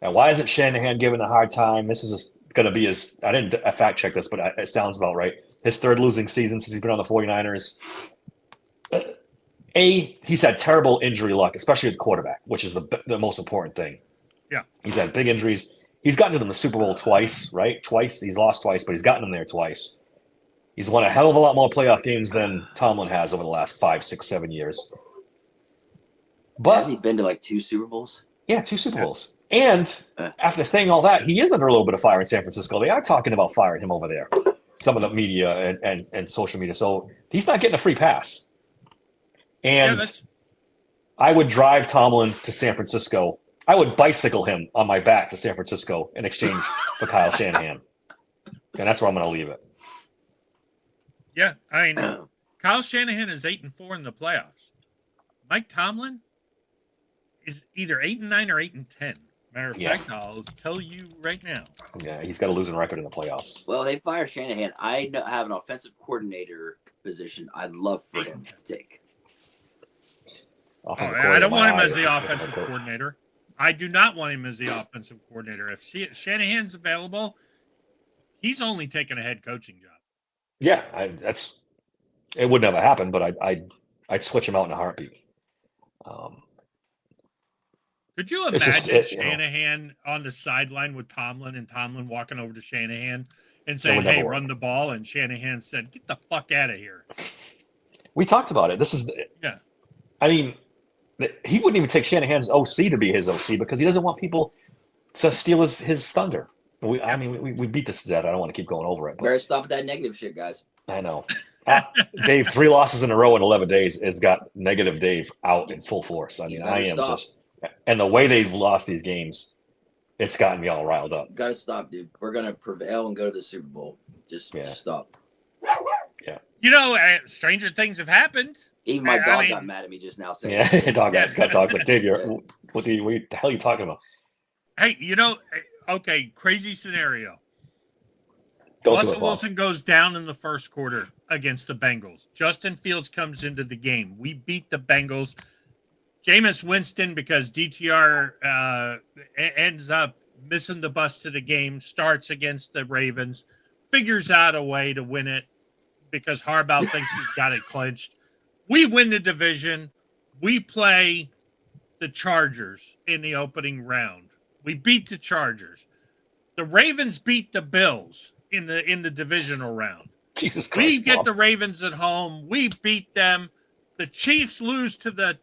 And why isn't Shanahan given a hard time? This is going to be his, I didn't fact check this, but it sounds about right. His 3rd losing season since he's been on the 49ers. He's had terrible injury luck, especially at the quarterback, which is the most important thing. Yeah. He's had big injuries. He's gotten to them the Super Bowl twice, right? Twice. He's lost twice, but he's gotten them there twice. He's won a hell of a lot more playoff games than Tomlin has over the last 5, 6, 7 years. But hasn't he been to like 2 Super Bowls? Yeah, 2 Super Bowls. And after saying all that, he is under a little bit of fire in San Francisco. They are talking about firing him over there, some of the media and social media. So he's not getting a free pass. And I would drive Tomlin to San Francisco. I would bicycle him on my back to San Francisco in exchange for Kyle Shanahan. And that's where I'm going to leave it. Yeah, I know. Kyle Shanahan is 8-4 in the playoffs. Mike Tomlin is either 8-9 or 8-10. Matter of Yeah. fact, I'll tell you right now. Yeah, he's got a losing record in the playoffs. Well, they fire Shanahan. I have an offensive coordinator position I'd love for him to take. Offensive I don't coordinator, want him my as the eye. offensive coordinator. I do not want him as the offensive coordinator. If Shanahan's available, he's only taking a head coaching job. Yeah, it would never happen, but I'd switch him out in a heartbeat. Could you It's imagine just, you know. Shanahan on the sideline with Tomlin and Tomlin walking over to Shanahan and would saying, never "Hey, work. run the ball," and Shanahan said, "Get the fuck out of here." We talked about it. This is, Yeah. I mean, he wouldn't even take Shanahan's OC to be his OC because he doesn't want people to steal his thunder. I mean, we beat this to death. I don't want to keep going over it, but Better stop with that negative shit, guys. I know. Dave, 3 losses in a row in 11 days has got negative Dave out in full force. I mean, I am stop. just, and the way they've lost these games, it's gotten me all riled up. Got to stop, dude. We're gonna prevail and go to the Super Bowl. Just stop. You know, stranger things have happened. Even my I dog mean- got mad at me just now saying, Yeah, dog's like, Dave, Yeah. what the hell are you talking about? Hey, you know, okay, crazy scenario. Don't do Russell it, Bob. Wilson goes down in the first quarter against the Bengals. Justin Fields comes into the game. We beat the Bengals. Jameis Winston, because DTR ends up missing the bus to the game, starts against the Ravens, figures out a way to win it because Harbaugh thinks he's got it clinched. We win the division. We play the Chargers in the opening round. We beat the Chargers. The Ravens beat the Bills in the divisional round. Jesus Christ, We get Bob. the Ravens at home. We beat them. The Chiefs lose to the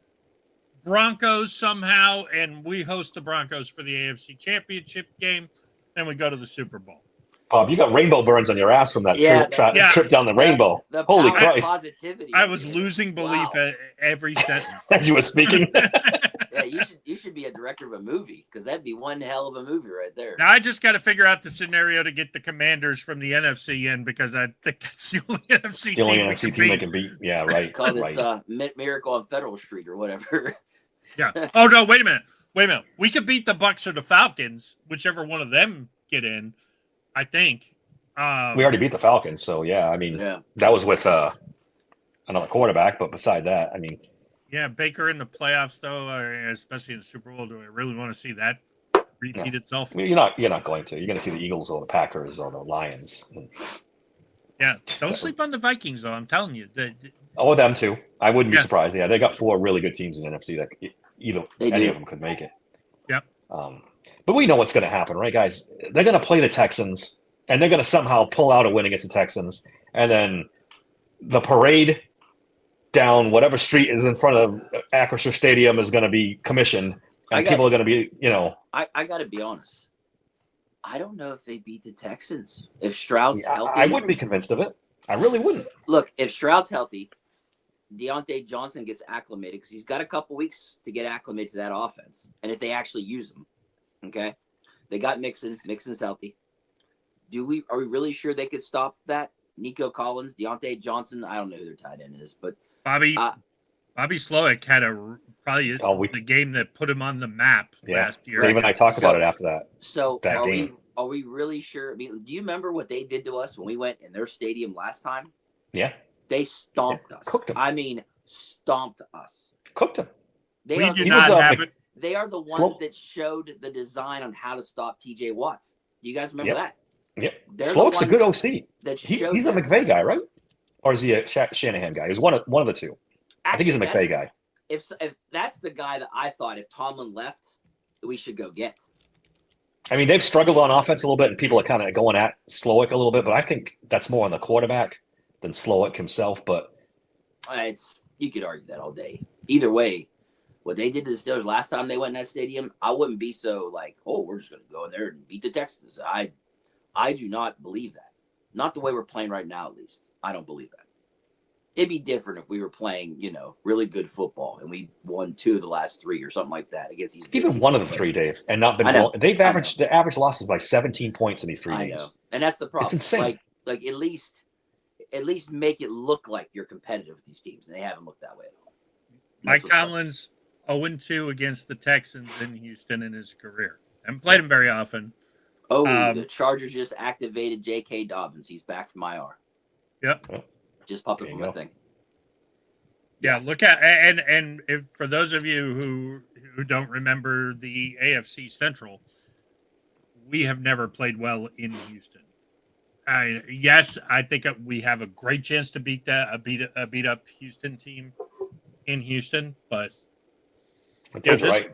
Broncos somehow, and we host the Broncos for the AFC Championship game. Then we go to the Super Bowl. Bob, you got rainbow burns on your ass from that Yeah, trip down the rainbow. the Holy power of Christ. positivity. I was dude. losing belief Wow. at every sentence. As you were speaking. Yeah, you should be a director of a movie because that'd be one hell of a movie right there. Now I just got to figure out the scenario to get the Commanders from the NFC in because I think that's the only NFC The only team we NFC can team they beat. can beat. Yeah, right. Call this right. Miracle on Federal Street or whatever. Yeah. Oh no! Wait a minute. We could beat the Bucks or the Falcons, whichever one of them get in. I think. We already beat the Falcons, so yeah, I mean, Yeah. that was with another quarterback, but beside that, I mean, Yeah, Baker in the playoffs, though, especially in the Super Bowl. Do I really want to see that repeat itself? you're not going to. You're going to see the Eagles or the Packers or the Lions. Yeah, don't sleep on the Vikings, though. I'm telling you. Oh, them too. I wouldn't be Yeah. surprised. Yeah, they got 4 really good teams in the NFC that They any do. of them could make it. Yep. But we know what's going to happen, right, guys? They're going to play the Texans, and they're going to somehow pull out a win against the Texans, and then the parade down whatever street is in front of Acrisure Stadium is going to be commissioned, and people are going to be, I got to be honest. I don't know if they beat the Texans. If Stroud's healthy, I wouldn't be convinced of it. I really wouldn't. Look, if Stroud's healthy, Deontay Johnson gets acclimated because he's got a couple weeks to get acclimated to that offense. And if they actually use him, okay, they got Mixon. Mixon's healthy. Are we really sure they could stop that? Nico Collins, Deontay Johnson. I don't know who their tight end is, but Bobby Slowick had Oh, the game that put him on the map last year. Dave and I talked about it after that. so that are game. we really sure? I mean, do you remember what they did to us when we went in their stadium last time? Yeah, They stomped us. Cooked 'em. I mean, stomped us. cooked him. They We are do he not was, have it. They are the ones Slow- that showed the design on how to stop TJ Watt. Do you guys remember Yep. that? Yep. They're the Slowick's a good ones OC. That showed He's a that. McVay guy, right? Or is he a Shanahan guy? He's one of the two. I think he's a Actually, McVay guy. If that's the guy that I thought if Tomlin left, we should go get. I mean, they've struggled on offense a little bit, and people are kind of going at Slowick a little bit, but I think that's more on the quarterback than Slowick himself. But You could argue that all day. Either way, what they did to the Steelers last time they went in that stadium, I wouldn't be so like, oh, we're just going to go in there and beat the Texans. I do not believe that. Not the way we're playing right now, at least. I don't believe that. It'd be different if we were playing, really good football and we won 2 of the last 3 or something like that against these. good even one of the teams. 3, Dave, and not been. I know. They've I averaged the average losses by 17 points in these 3 I know, games. and that's the problem. It's insane. Like at least make it look like you're competitive with these teams, and they haven't looked that way at all. And Mike that's what sucks. Tomlin's 0-2 against the Texans in Houston in his career. Haven't played him very often. Oh, the Chargers just activated J.K. Dobbins. He's back from IR. Yep. Just popped up There on you my go. thing. Yeah, look at and if, for those of you who don't remember the AFC Central, we have never played well in Houston. Yes, I think we have a great chance to beat beat up Houston team in Houston, but I yeah, told you, right?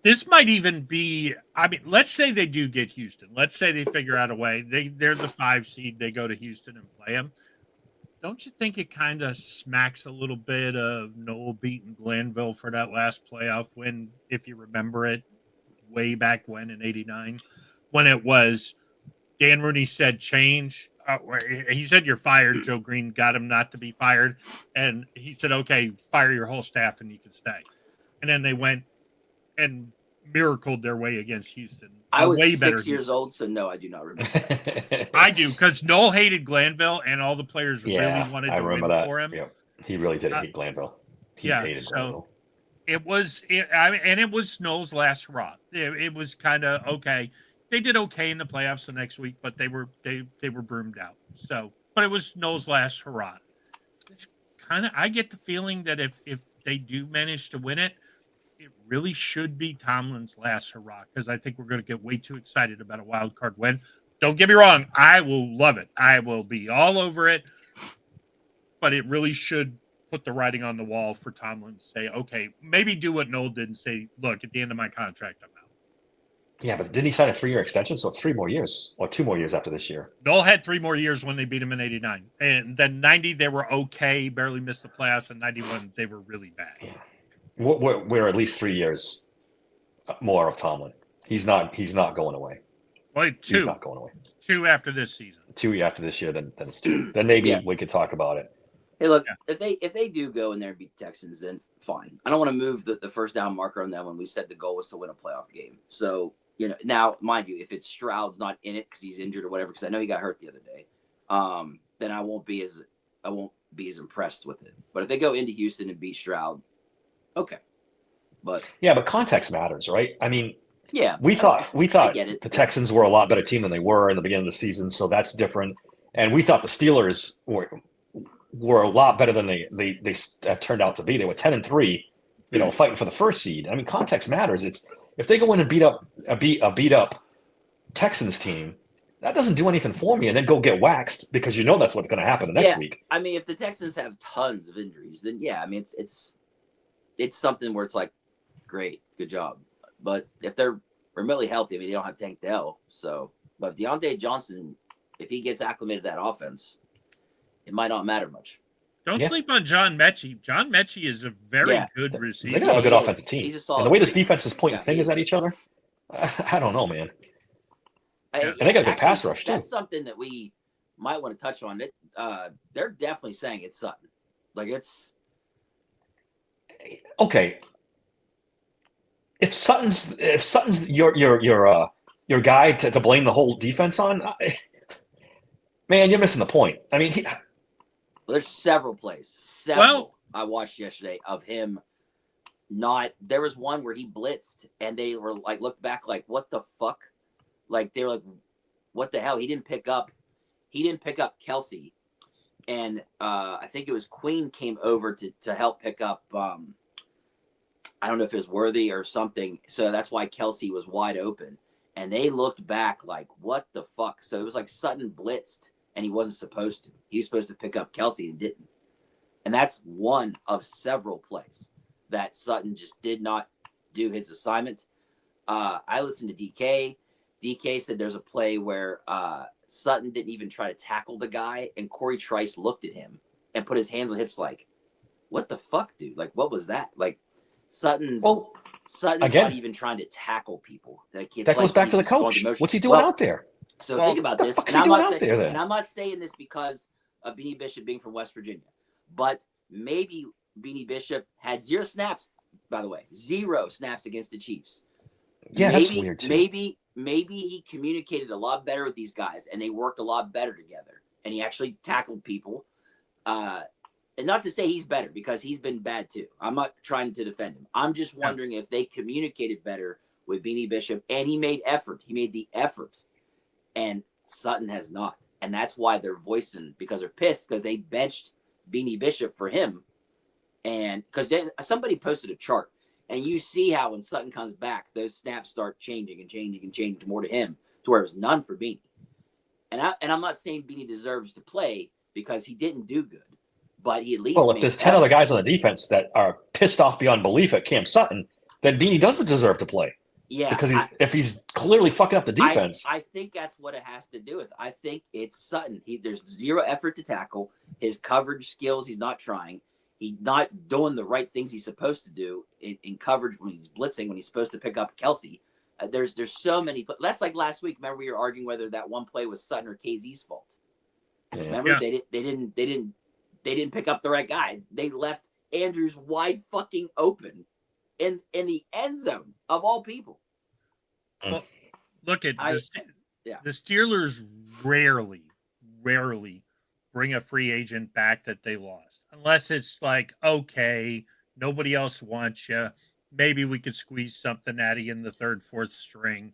this might even be. I mean, let's say they do get Houston. Let's say they figure out a way. They're the 5 seed. They go to Houston and play them. Don't you think it kind of smacks a little bit of Noel beating Glanville for that last playoff win, if you remember it, way back when in '89, when it was Dan Rooney said change. He said you're fired. Joe Green got him not to be fired, and he said, "Okay, fire your whole staff and you can stay." And then they went and miracled their way against Houston. I was way 6 better years old, so no, I do not remember. I do, because Noel hated Glanville, and all the players really wanted I to remember win that. for him. Yeah, he really did hate Glanville. He hated Glanville. It was, and it was Noel's last hurrah. It was kind of okay. They did okay in the playoffs the next week, but they were broomed out. So, but it was Noel's last hurrah. It's kind of, I get the feeling that if they do manage to win it, it really should be Tomlin's last hurrah, because I think we're going to get way too excited about a wild card win. Don't get me wrong, I will love it. I will be all over it, but it really should put the writing on the wall for Tomlin to say, okay, maybe do what Noel did and say, look, at the end of my contract, I'm out. Yeah, but didn't he sign a 3-year extension? So it's 3 more years, or 2 more years after this year. Noel had 3 more years when they beat him in '89, and then '90 they were okay, barely missed the playoffs, and '91 they were really bad. Yeah. We're at least 3 years more of Tomlin. He's not going away. Well, He's not going away. 2 after this season. 2 after this year, then it's 2. Then maybe we could talk about it. Hey, look, if they do go in there and beat the Texans, then fine. I don't want to move the first down marker on that when we said the goal was to win a playoff game. So, now, mind you, if it's Stroud's not in it because he's injured or whatever, because I know he got hurt the other day, then I won't be as impressed with it. But if they go into Houston and beat Stroud, okay. But context matters, right? I mean, yeah, we thought get it. the Texans were a lot better team than they were in the beginning of the season, so that's different. And we thought the Steelers were a lot better than they turned out to be. They were 10-3, fighting for the first seed. I mean, context matters. It's if they go in and beat up a beat up Texans team, that doesn't do anything for me, and then go get waxed because that's what's going to happen the next week. I mean, if the Texans have tons of injuries, then I mean, it's something where it's like, great, good job. But if they're remotely healthy, I mean, they don't have Tank Dell. So, but if Deontay Johnson, if he gets acclimated to that offense, it might not matter much. Don't sleep on John Mechie. John Mechie is a very good receiver. They got a good offensive team. He's a solid and the way this defense is pointing fingers at each other, I don't know, man. And they got a good pass rush, too. That's something that we might want to touch on. They're definitely saying it's Sutton. Like, it's... Okay. If Sutton's your guy to blame the whole defense on, man, you're missing the point. I mean, there's several plays. I watched yesterday of him not. There was one where he blitzed and they were like, looked back like, what the fuck? Like they were like, what the hell? He didn't pick up Kelsey, and I think it was Queen came over to help pick up. I don't know if it was Worthy or something. So that's why Kelsey was wide open. And they looked back like, what the fuck? So it was like Sutton blitzed and he wasn't supposed to. He was supposed to pick up Kelsey and didn't. And that's one of several plays that Sutton just did not do his assignment. I listened to DK. DK said there's a play where Sutton didn't even try to tackle the guy, and Corey Trice looked at him and put his hands on hips like, what the fuck, dude? Like, what was that? Like, Sutton's again, not even trying to tackle people. Like, that goes back to the coach. What's he doing out there? So think about this. And I'm not saying this because of Beanie Bishop being from West Virginia, but maybe Beanie Bishop had 0 snaps, by the way, 0 snaps against the Chiefs. Yeah, that's weird too. Maybe he communicated a lot better with these guys and they worked a lot better together and he actually tackled people. And not to say he's better, because he's been bad too. I'm not trying to defend him. I'm just wondering if they communicated better with Beanie Bishop, and he made effort. He made the effort, and Sutton has not. And that's why they're voicing, because they're pissed because they benched Beanie Bishop for him. And because somebody posted a chart, and you see how when Sutton comes back, those snaps start changing more to him, to where it was none for Beanie. And I'm not saying Beanie deserves to play because he didn't do good, but he at least. Well, if there's 10 other guys on the defense that are pissed off beyond belief at Cam Sutton, then Beanie doesn't deserve to play. Yeah, because if he's clearly fucking up the defense, I think that's what it has to do with. I think it's Sutton. There's zero effort to tackle. His coverage skills, he's not trying. He's not doing the right things he's supposed to do in coverage when he's blitzing, when he's supposed to pick up Kelsey. There's so many. That's like last week. Remember, we were arguing whether that one play was Sutton or KZ's fault. Yeah. Remember, they didn't pick up the right guy. They left Andrews wide fucking open in the end zone of all people. Well, look at the Steelers rarely bring a free agent back that they lost, unless it's like, okay, nobody else wants you. Maybe we could squeeze something out of you in the third, fourth string,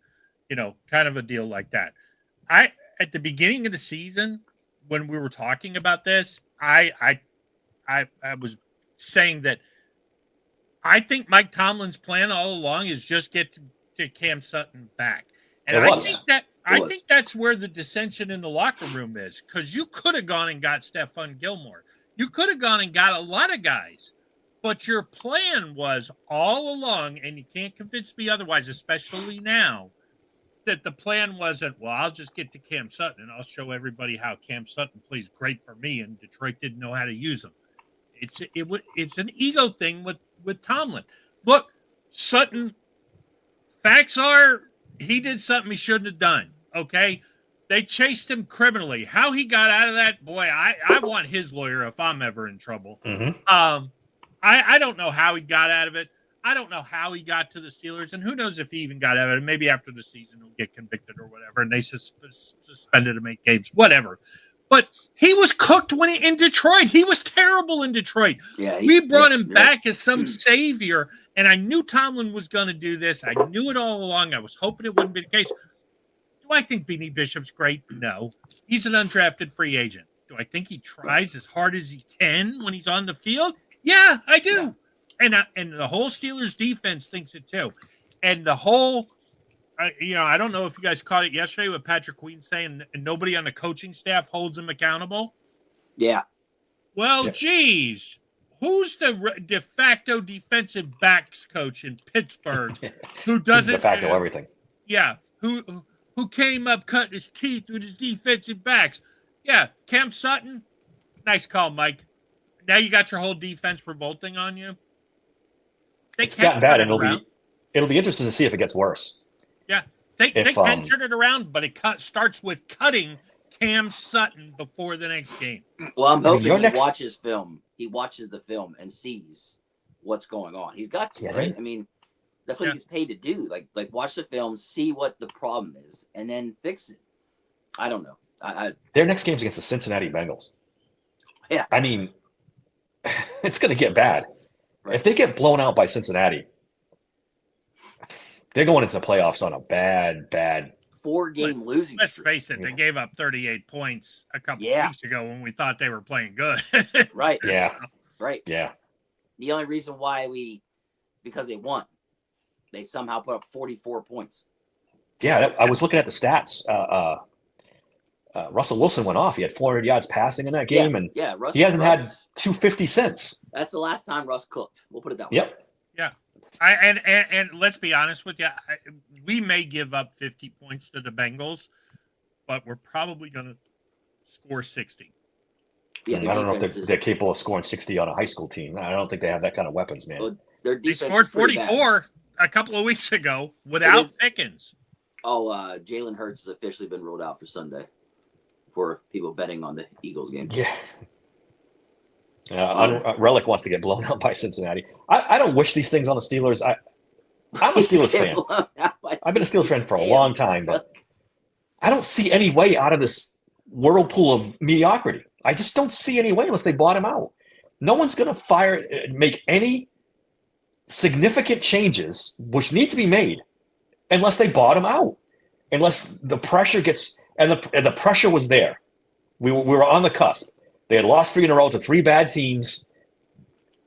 kind of a deal like that. At the beginning of the season, when we were talking about this, I was saying that I think Mike Tomlin's plan all along is just get to Cam Sutton back. And I think that's where the dissension in the locker room is, because you could have gone and got Stephon Gilmore. You could have gone and got a lot of guys, but your plan was all along, and you can't convince me otherwise, especially now, that the plan wasn't, well, I'll just get to Cam Sutton and I'll show everybody how Cam Sutton plays great for me, and Detroit didn't know how to use him. It's an ego thing with Tomlin. Look, Sutton, facts are he did something he shouldn't have done, okay? They chased him criminally. How he got out of that, boy, I want his lawyer if I'm ever in trouble. Mm-hmm. I don't know how he got out of it. I don't know how he got to the Steelers, and who knows if he even got out of it. Maybe after the season he'll get convicted or whatever, and they suspended him 8 games, whatever. But he was cooked in Detroit. He was terrible in Detroit. Yeah, we brought him back as some savior, and I knew Tomlin was going to do this. I knew it all along. I was hoping it wouldn't be the case. Do I think Beanie Bishop's great? No. He's an undrafted free agent. Do I think he tries as hard as he can when he's on the field? Yeah, I do. Yeah. And the whole Steelers defense thinks it too. And the whole, I don't know if you guys caught it yesterday with Patrick Queen saying nobody on the coaching staff holds him accountable. Yeah. Well, geez, who's the de facto defensive backs coach in Pittsburgh who doesn't de facto everything? Yeah, who came up cutting his teeth with his defensive backs? Yeah, Cam Sutton. Nice call, Mike. Now you got your whole defense revolting on you. It's gotten bad, and it'll be interesting to see if it gets worse. Yeah, they can turn it around, but it starts with cutting Cam Sutton before the next game. Well, I'm hoping watches film. He watches the film and sees what's going on. He's got to, right? I mean, that's what he's paid to do. Like watch the film, see what the problem is, and then fix it. I don't know. Their next game's against the Cincinnati Bengals. Yeah. I mean, it's going to get bad. Right. If they get blown out by Cincinnati, they're going into the playoffs on a bad 4-game losing Let's streak. face it, they gave up 38 points a couple of weeks ago when we thought they were playing good. Right. Yeah. Right. Yeah. The only reason why because they won, they somehow put up 44 points. Yeah, I was looking at the stats. Russell Wilson went off. He had 400 yards passing in that game, and he hasn't had 250 since. That's the last time Russ cooked. We'll put it that way. Yep. Yeah. And let's be honest with you. We may give up 50 points to the Bengals, but we're probably going to score 60. Yeah, I don't know if they're capable of scoring 60 on a high school team. I don't think they have that kind of weapons, man. Well, their they scored 44 a couple of weeks ago without Pickens. Oh, Jalen Hurts has officially been ruled out for Sunday for people betting on the Eagles game. Yeah. Relic wants to get blown out by Cincinnati. I don't wish these things on the Steelers. I'm a Steelers fan. I've been a Steelers fan for a long time, but I don't see any way out of this whirlpool of mediocrity. I just don't see any way unless they bottom out. No one's going to make any significant changes, which need to be made unless they bottom out, unless the pressure gets and the pressure was there. We were on the cusp. They had lost 3 in a row to 3 bad teams,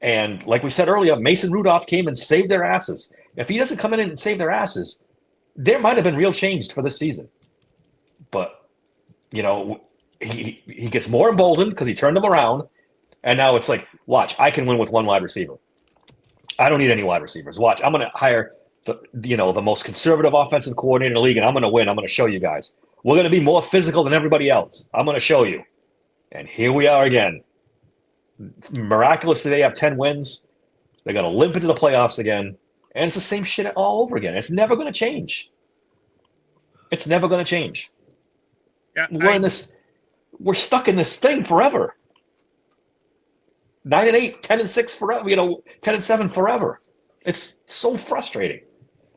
and like we said earlier, Mason Rudolph came and saved their asses. If he doesn't come in and save their asses, there might have been real change for this season. But he gets more emboldened because he turned them around, and now it's like, watch, I can win with 1 wide receiver. I don't need any wide receivers. Watch, I'm going to hire the most conservative offensive coordinator in the league, and I'm going to win. I'm going to show you guys. We're going to be more physical than everybody else. I'm going to show you. And here we are again. Miraculously, they have 10 wins. They're going to limp into the playoffs again, and it's the same shit all over again. It's never going to change. It's never going to change. Yeah, We're stuck in this thing forever. 9-8, 10-6 forever. 10-7 forever. It's so frustrating.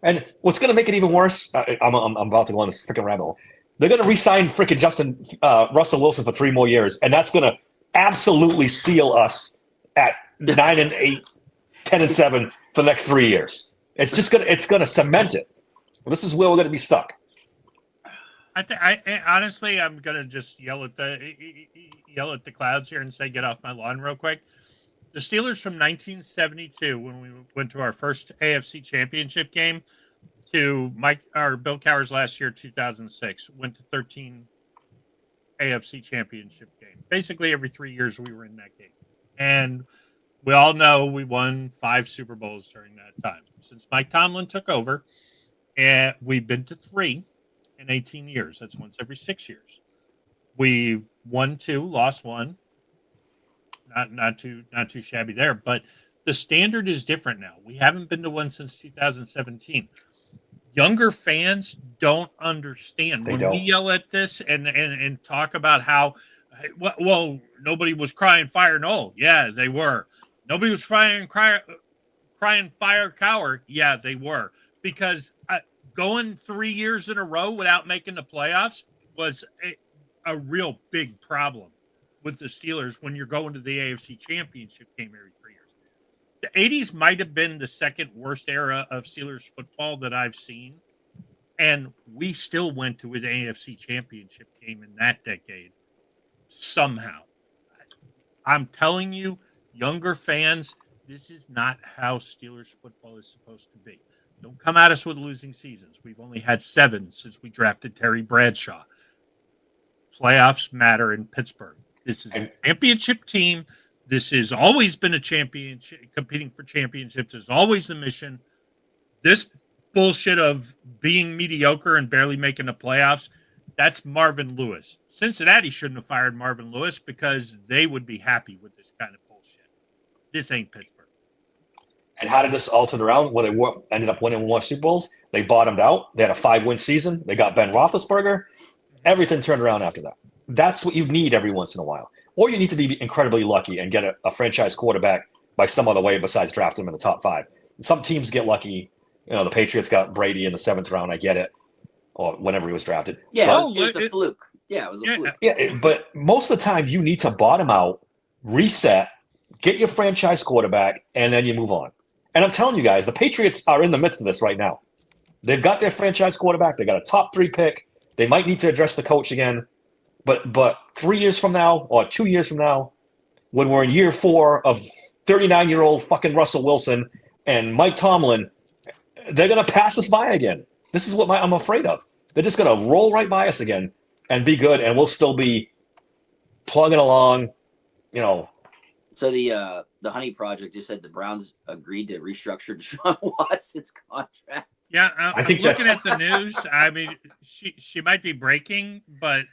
And what's going to make it even worse? I'm about to go on this freaking rabbit hole. They're going to re-sign freaking Russell Wilson for 3 more years, and that's going to absolutely seal us at 9-8, 10-7 for the next 3 years. It's going to cement it. This is where we're going to be stuck. I honestly, I'm gonna just yell at the clouds here and say, get off my lawn real quick. The Steelers from 1972, when we went to our first AFC Championship game, to Bill Cowher's last year, 2006, went to 13 AFC Championship games. Basically, every 3 years we were in that game, and we all know we won 5 Super Bowls during that time. Since Mike Tomlin took over, and we've been to 3. In 18 years. That's once every 6 years. We won 2, lost 1. Not too shabby there, but the standard is different now. We haven't been to one since 2017. Younger fans don't understand we yell at this and talk about how, well, nobody was crying fire. No, yeah, they were. Nobody was crying fire cower. Yeah, they were, because going 3 years in a row without making the playoffs was a real big problem with the Steelers when you're going to the AFC Championship game every 3 years. The 80s might have been the second worst era of Steelers football that I've seen, and we still went to an AFC Championship game in that decade somehow. I'm telling you, younger fans, this is not how Steelers football is supposed to be. Don't come at us with losing seasons. We've only had 7 since we drafted Terry Bradshaw. Playoffs matter in Pittsburgh. This is a championship team. This has always been a championship. Competing for championships is always the mission. This bullshit of being mediocre and barely making the playoffs, that's Marvin Lewis. Cincinnati shouldn't have fired Marvin Lewis because they would be happy with this kind of bullshit. This ain't Pittsburgh. And how did this all turn around? When they ended up winning 1 Super Bowls, they bottomed out. They had a 5-win season. They got Ben Roethlisberger. Everything turned around after that. That's what you need every once in a while. Or you need to be incredibly lucky and get a franchise quarterback by some other way besides drafting him in the top 5. Some teams get lucky. The Patriots got Brady in the 7th round. I get it. Or whenever he was drafted. Yeah, it was a fluke. Yeah, it was a fluke. Yeah, but most of the time you need to bottom out, reset, get your franchise quarterback, and then you move on. And I'm telling you guys, the Patriots are in the midst of this right now. They've got their franchise quarterback. They got a top 3 pick. They might need to address the coach again. But 3 years from now or 2 years from now, when we're in year 4 of 39-year-old fucking Russell Wilson and Mike Tomlin, they're going to pass us by again. This is what I'm afraid of. They're just going to roll right by us again and be good, and we'll still be plugging along, So the Honey Project just said the Browns agreed to restructure Deshaun Watson's contract. Yeah, I think I'm looking at the news. I mean, she might be breaking, but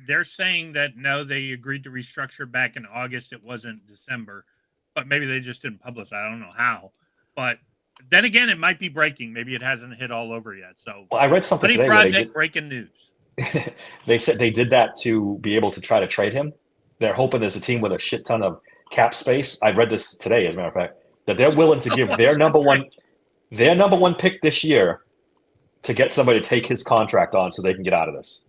they're saying that no, they agreed to restructure back in August. It wasn't December, but maybe they just didn't publish. I don't know how. But then again, it might be breaking. Maybe it hasn't hit all over yet. So, I read something Honey today. Project breaking news. They said they did that to be able to try to trade him. They're hoping there's a team with a shit ton of cap space. I read this today, as a matter of fact, that they're willing to give their number one pick this year to get somebody to take his contract on so they can get out of this.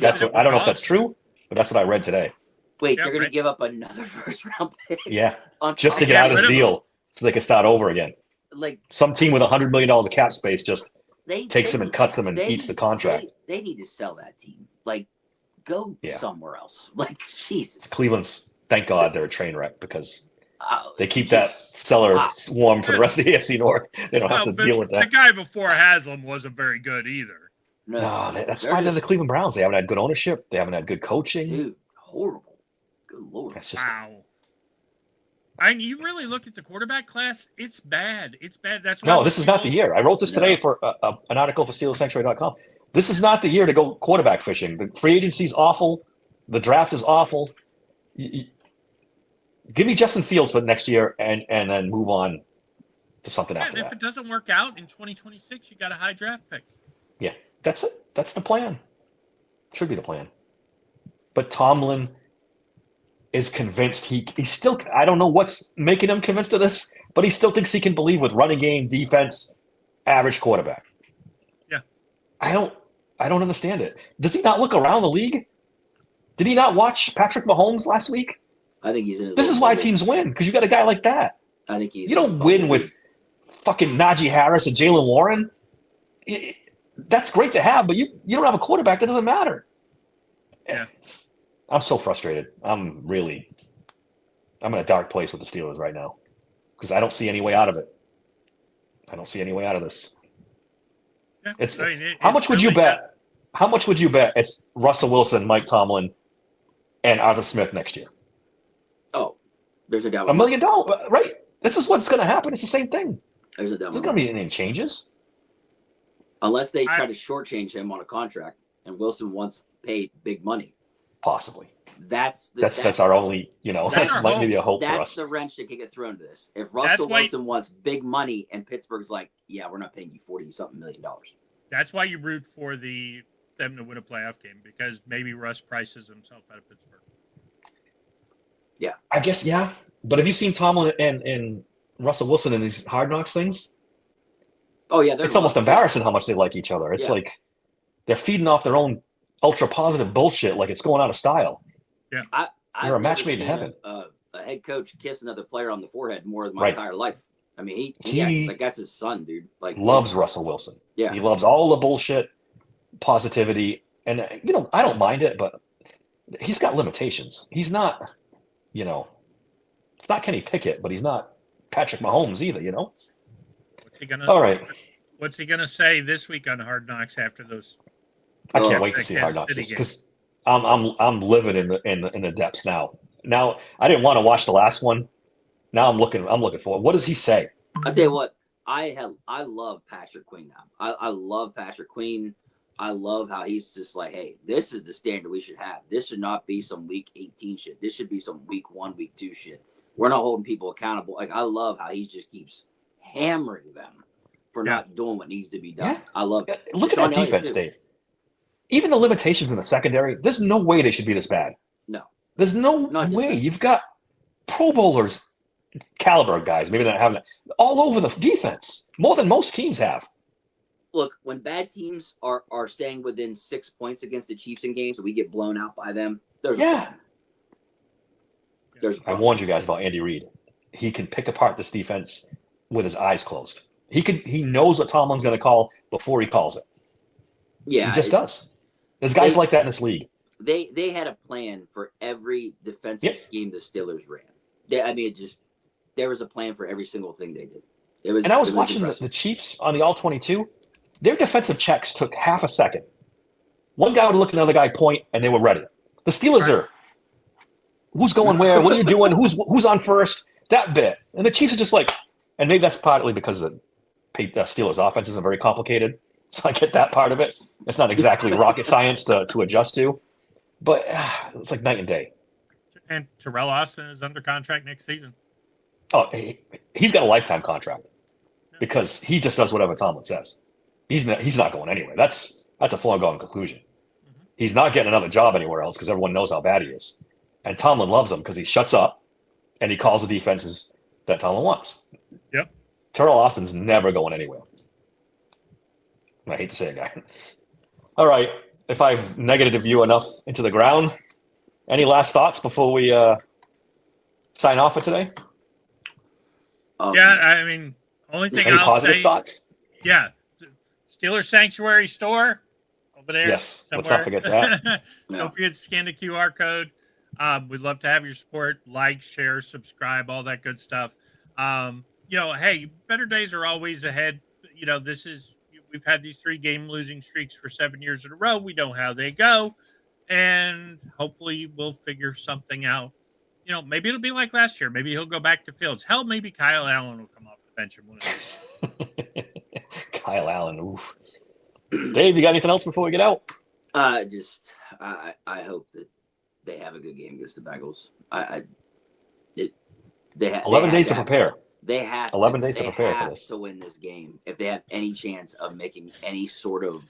That's what, I don't know if that's true, but that's what I read today. Wait, they're going to give up another first-round pick? Yeah, just to get out of this deal so they can start over again. Like some team with $100 million of cap space just takes him and cuts him and eats the contract. They need to sell that team. Like, go somewhere else. Like, Jesus. Cleveland's, thank God they're a train wreck because they keep that just- cellar warm for the rest of the AFC North. They don't have to deal with The that. guy before Haslam wasn't very good either. No, That's they're why they're the just- Cleveland Browns. They haven't had good ownership. They haven't had good coaching. Dude, horrible. Good Lord. That's just Wow. You really look at the quarterback class, it's bad. It's bad. That's why no. This is not the year. I wrote this today for an article for SteelersSanctuary.com. This is not the year to go quarterback fishing. The free agency is awful. The draft is awful. Give me Justin Fields for next year, and then move on to something after if that. it doesn't work out in 2026, you got a high draft pick. Yeah, that's it. That's the plan. Should be the plan. But Tomlin is convinced he's still. I don't know what's making him convinced of this, but he still thinks he can believe with running game, defense, average quarterback. Yeah. I don't understand it. Does he not look around the league? Did he not watch Patrick Mahomes last week? I think he's in his This is little why bubble. teams win, because you got a guy like that. I think he's You don't win with fucking Najee Harris and Jalen Warren. That's great to have, but you don't have a quarterback. That doesn't matter. Yeah. I'm so frustrated. I'm in a dark place with the Steelers right now because I don't see any way out of it. I don't see any way out of this. Yeah. It's I mean, how it's much would you really bet? How much would you bet it's Russell Wilson, Mike Tomlin, and Arthur Smith next year? Oh, there's a doubt. $1 million, right? This is what's going to happen. It's the same thing. There's a doubt. There's going to be any changes. Unless they try to shortchange him on a contract, and Wilson wants paid big money. Possibly. That's our only, That's that's our might hope. maybe a hope for That's us. the wrench that can get thrown to this. If Russell why- Wilson wants big money and Pittsburgh's like, yeah, we're not paying you $40-something million. That's why you root for them to win a playoff game, because maybe Russ prices himself out of Pittsburgh. I guess, yeah. But have you seen Tomlin and Russell Wilson in these Hard Knocks things? Oh yeah, It's almost embarrassing how much they like each other. It's Yeah. like they're feeding off their own ultra positive bullshit like it's going out of style. I've You're a match never made in seen heaven. A head coach kiss another player on the forehead more than my Right. entire life. I mean, He acts like that's his son, dude. Like Loves it's- Russell Wilson. Yeah, He loves all the bullshit, positivity. And, I don't mind it, but he's got limitations. He's not, it's not Kenny Pickett, but he's not Patrick Mahomes either, What's he gonna? All right. What's he gonna say this week on Hard Knocks after those? I Oh, can't wait to that see Kansas Hard Knocks City game. because I'm living in the depths now. Now I didn't want to watch the last one. Now I'm looking for it. What does he say? I'll tell you what. I love Patrick Queen now. I love Patrick Queen. I love how he's just like, hey, this is the standard we should have. This should not be some week 18 shit. This should be some week 1, week 2 shit. We're not holding people accountable. Like I love how he just keeps hammering them for not doing what needs to be done. Yeah. I love it. Look at Sean that Elliott, defense, too. Dave. Even the limitations in the secondary, there's no way they should be this bad. No. There's no Not just way. that. You've got Pro Bowlers, caliber guys, maybe not having it, all over the defense, more than most teams have. Look, when bad teams are staying within 6 points against the Chiefs in games and we get blown out by them, there's a Yeah. problem. There's a I problem. warned you guys about Andy Reid. He can pick apart this defense with his eyes closed. He knows what Tomlin's going to call before he calls it. Yeah, He just does. There's guys They- like that in this league. They had a plan for every defensive Yep. scheme the Steelers ran. There was a plan for every single thing they did. And I was watching the Chiefs on the All-22. Their defensive checks took half a second. One guy would look at another guy, point, and they were ready. The Steelers are, who's going where? What are you doing? Who's on first? That bit. And the Chiefs are just like, and maybe that's partly because the Steelers' offense isn't very complicated. So I get that part of it. It's not exactly rocket science to adjust to. But it's like night and day. And Terrell Austin is under contract next season. Oh, he's got a lifetime contract because he just does whatever Tomlin says. He's not going anywhere. That's a foregone conclusion. He's not getting another job anywhere else because everyone knows how bad he is. And Tomlin loves him because he shuts up and he calls the defenses that Tomlin wants. Yep. Terrell Austin's never going anywhere. I hate to say it, guy. All right. If I've negated you enough into the ground, any last thoughts before we sign off for today? Um, Yeah, I mean, only thing Any I'll positive say, thoughts? yeah, Steelers Sanctuary store over there. Yes, let's somewhere. not forget that. Yeah. Don't forget to scan the QR code. We'd love to have your support. Like, share, subscribe, all that good stuff. Hey, better days are always ahead. We've had these 3-game losing streaks for 7 years in a row. We know how they go, and hopefully we'll figure something out. Maybe it'll be like last year. Maybe he'll go back to Fields. Hell, maybe Kyle Allen will come off the bench and win. Kyle Allen. Oof. Dave, you got anything else before we get out? I hope that they have a good game against the Bengals. They have 11 days to prepare. They have 11 days to prepare for this. to win this game if they have any chance of making any sort of,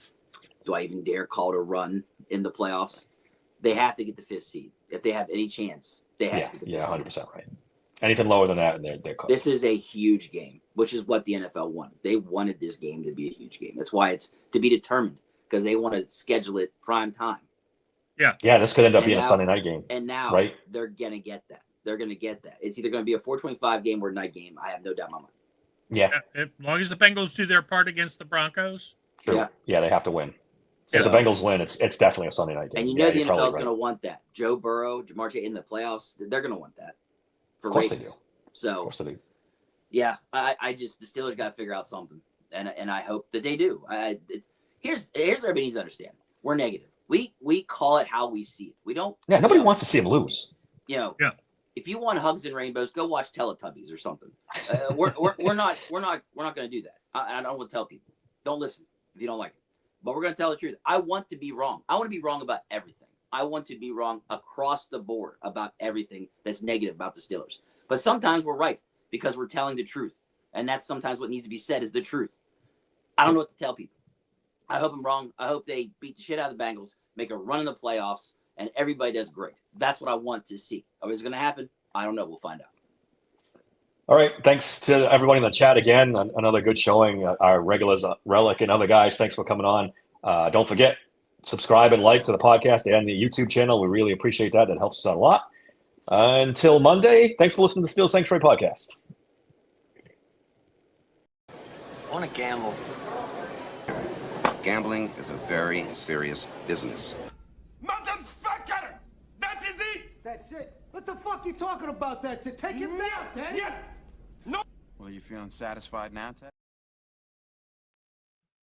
do I even dare call it a run in the playoffs? They have to get the 5th seed. If they have any chance, they have to get the 5th seed. 100% right. Anything lower than that, and they're cooked. This is a huge game, which is what the NFL wanted. They wanted this game to be a huge game. That's why it's to be determined, because they want to schedule it prime time. Yeah, this could end up And being now- a Sunday night game. And now Right. they're going to get that. They're going to get that. It's either going to be a 4:25 game or a night game. I have no doubt in my mind. Yeah, As long as the Bengals do their part against the Broncos. true. Yeah. Yeah, they have to win. So, If the Bengals win, it's definitely a Sunday night game. and you know Yeah, the you're NFL probably is right. going to want that. Joe Burrow, Jamar Chase in the playoffs, they're going to want that. For Of course they ratings. do. Of So, course they do. yeah, I just, the Steelers got to figure out something. And I hope that they do. Here's what everybody needs to understand. We're negative. We call it how we see it. We don't. Yeah, nobody you know, wants to see him lose. Yeah. If you want hugs and rainbows, go watch Teletubbies or something. We're not going to do that. I don't want to tell people. Don't listen if you don't like it. But we're going to tell the truth. I want to be wrong. I want to be wrong about everything. I want to be wrong across the board about everything that's negative about the Steelers. But sometimes we're right because we're telling the truth. And that's sometimes what needs to be said is the truth. I don't know what to tell people. I hope I'm wrong. I hope they beat the shit out of the Bengals, make a run in the playoffs, and everybody does great. That's what I want to see. Is it going to happen? I don't know. We'll find out. All right. Thanks to everybody in the chat again. Another good showing. Our regulars, Relic and other guys, thanks for coming on. Don't forget, subscribe and like to the podcast and the YouTube channel. We really appreciate that. That helps us out a lot. Until Monday, thanks for listening to the Steel Sanctuary podcast. I want to gamble. Gambling is a very serious business. Motherfucker! That is it! That's it. What the fuck you talking about? That's it. Take it down, Danny. Yeah. Well, you feeling satisfied now, Ted?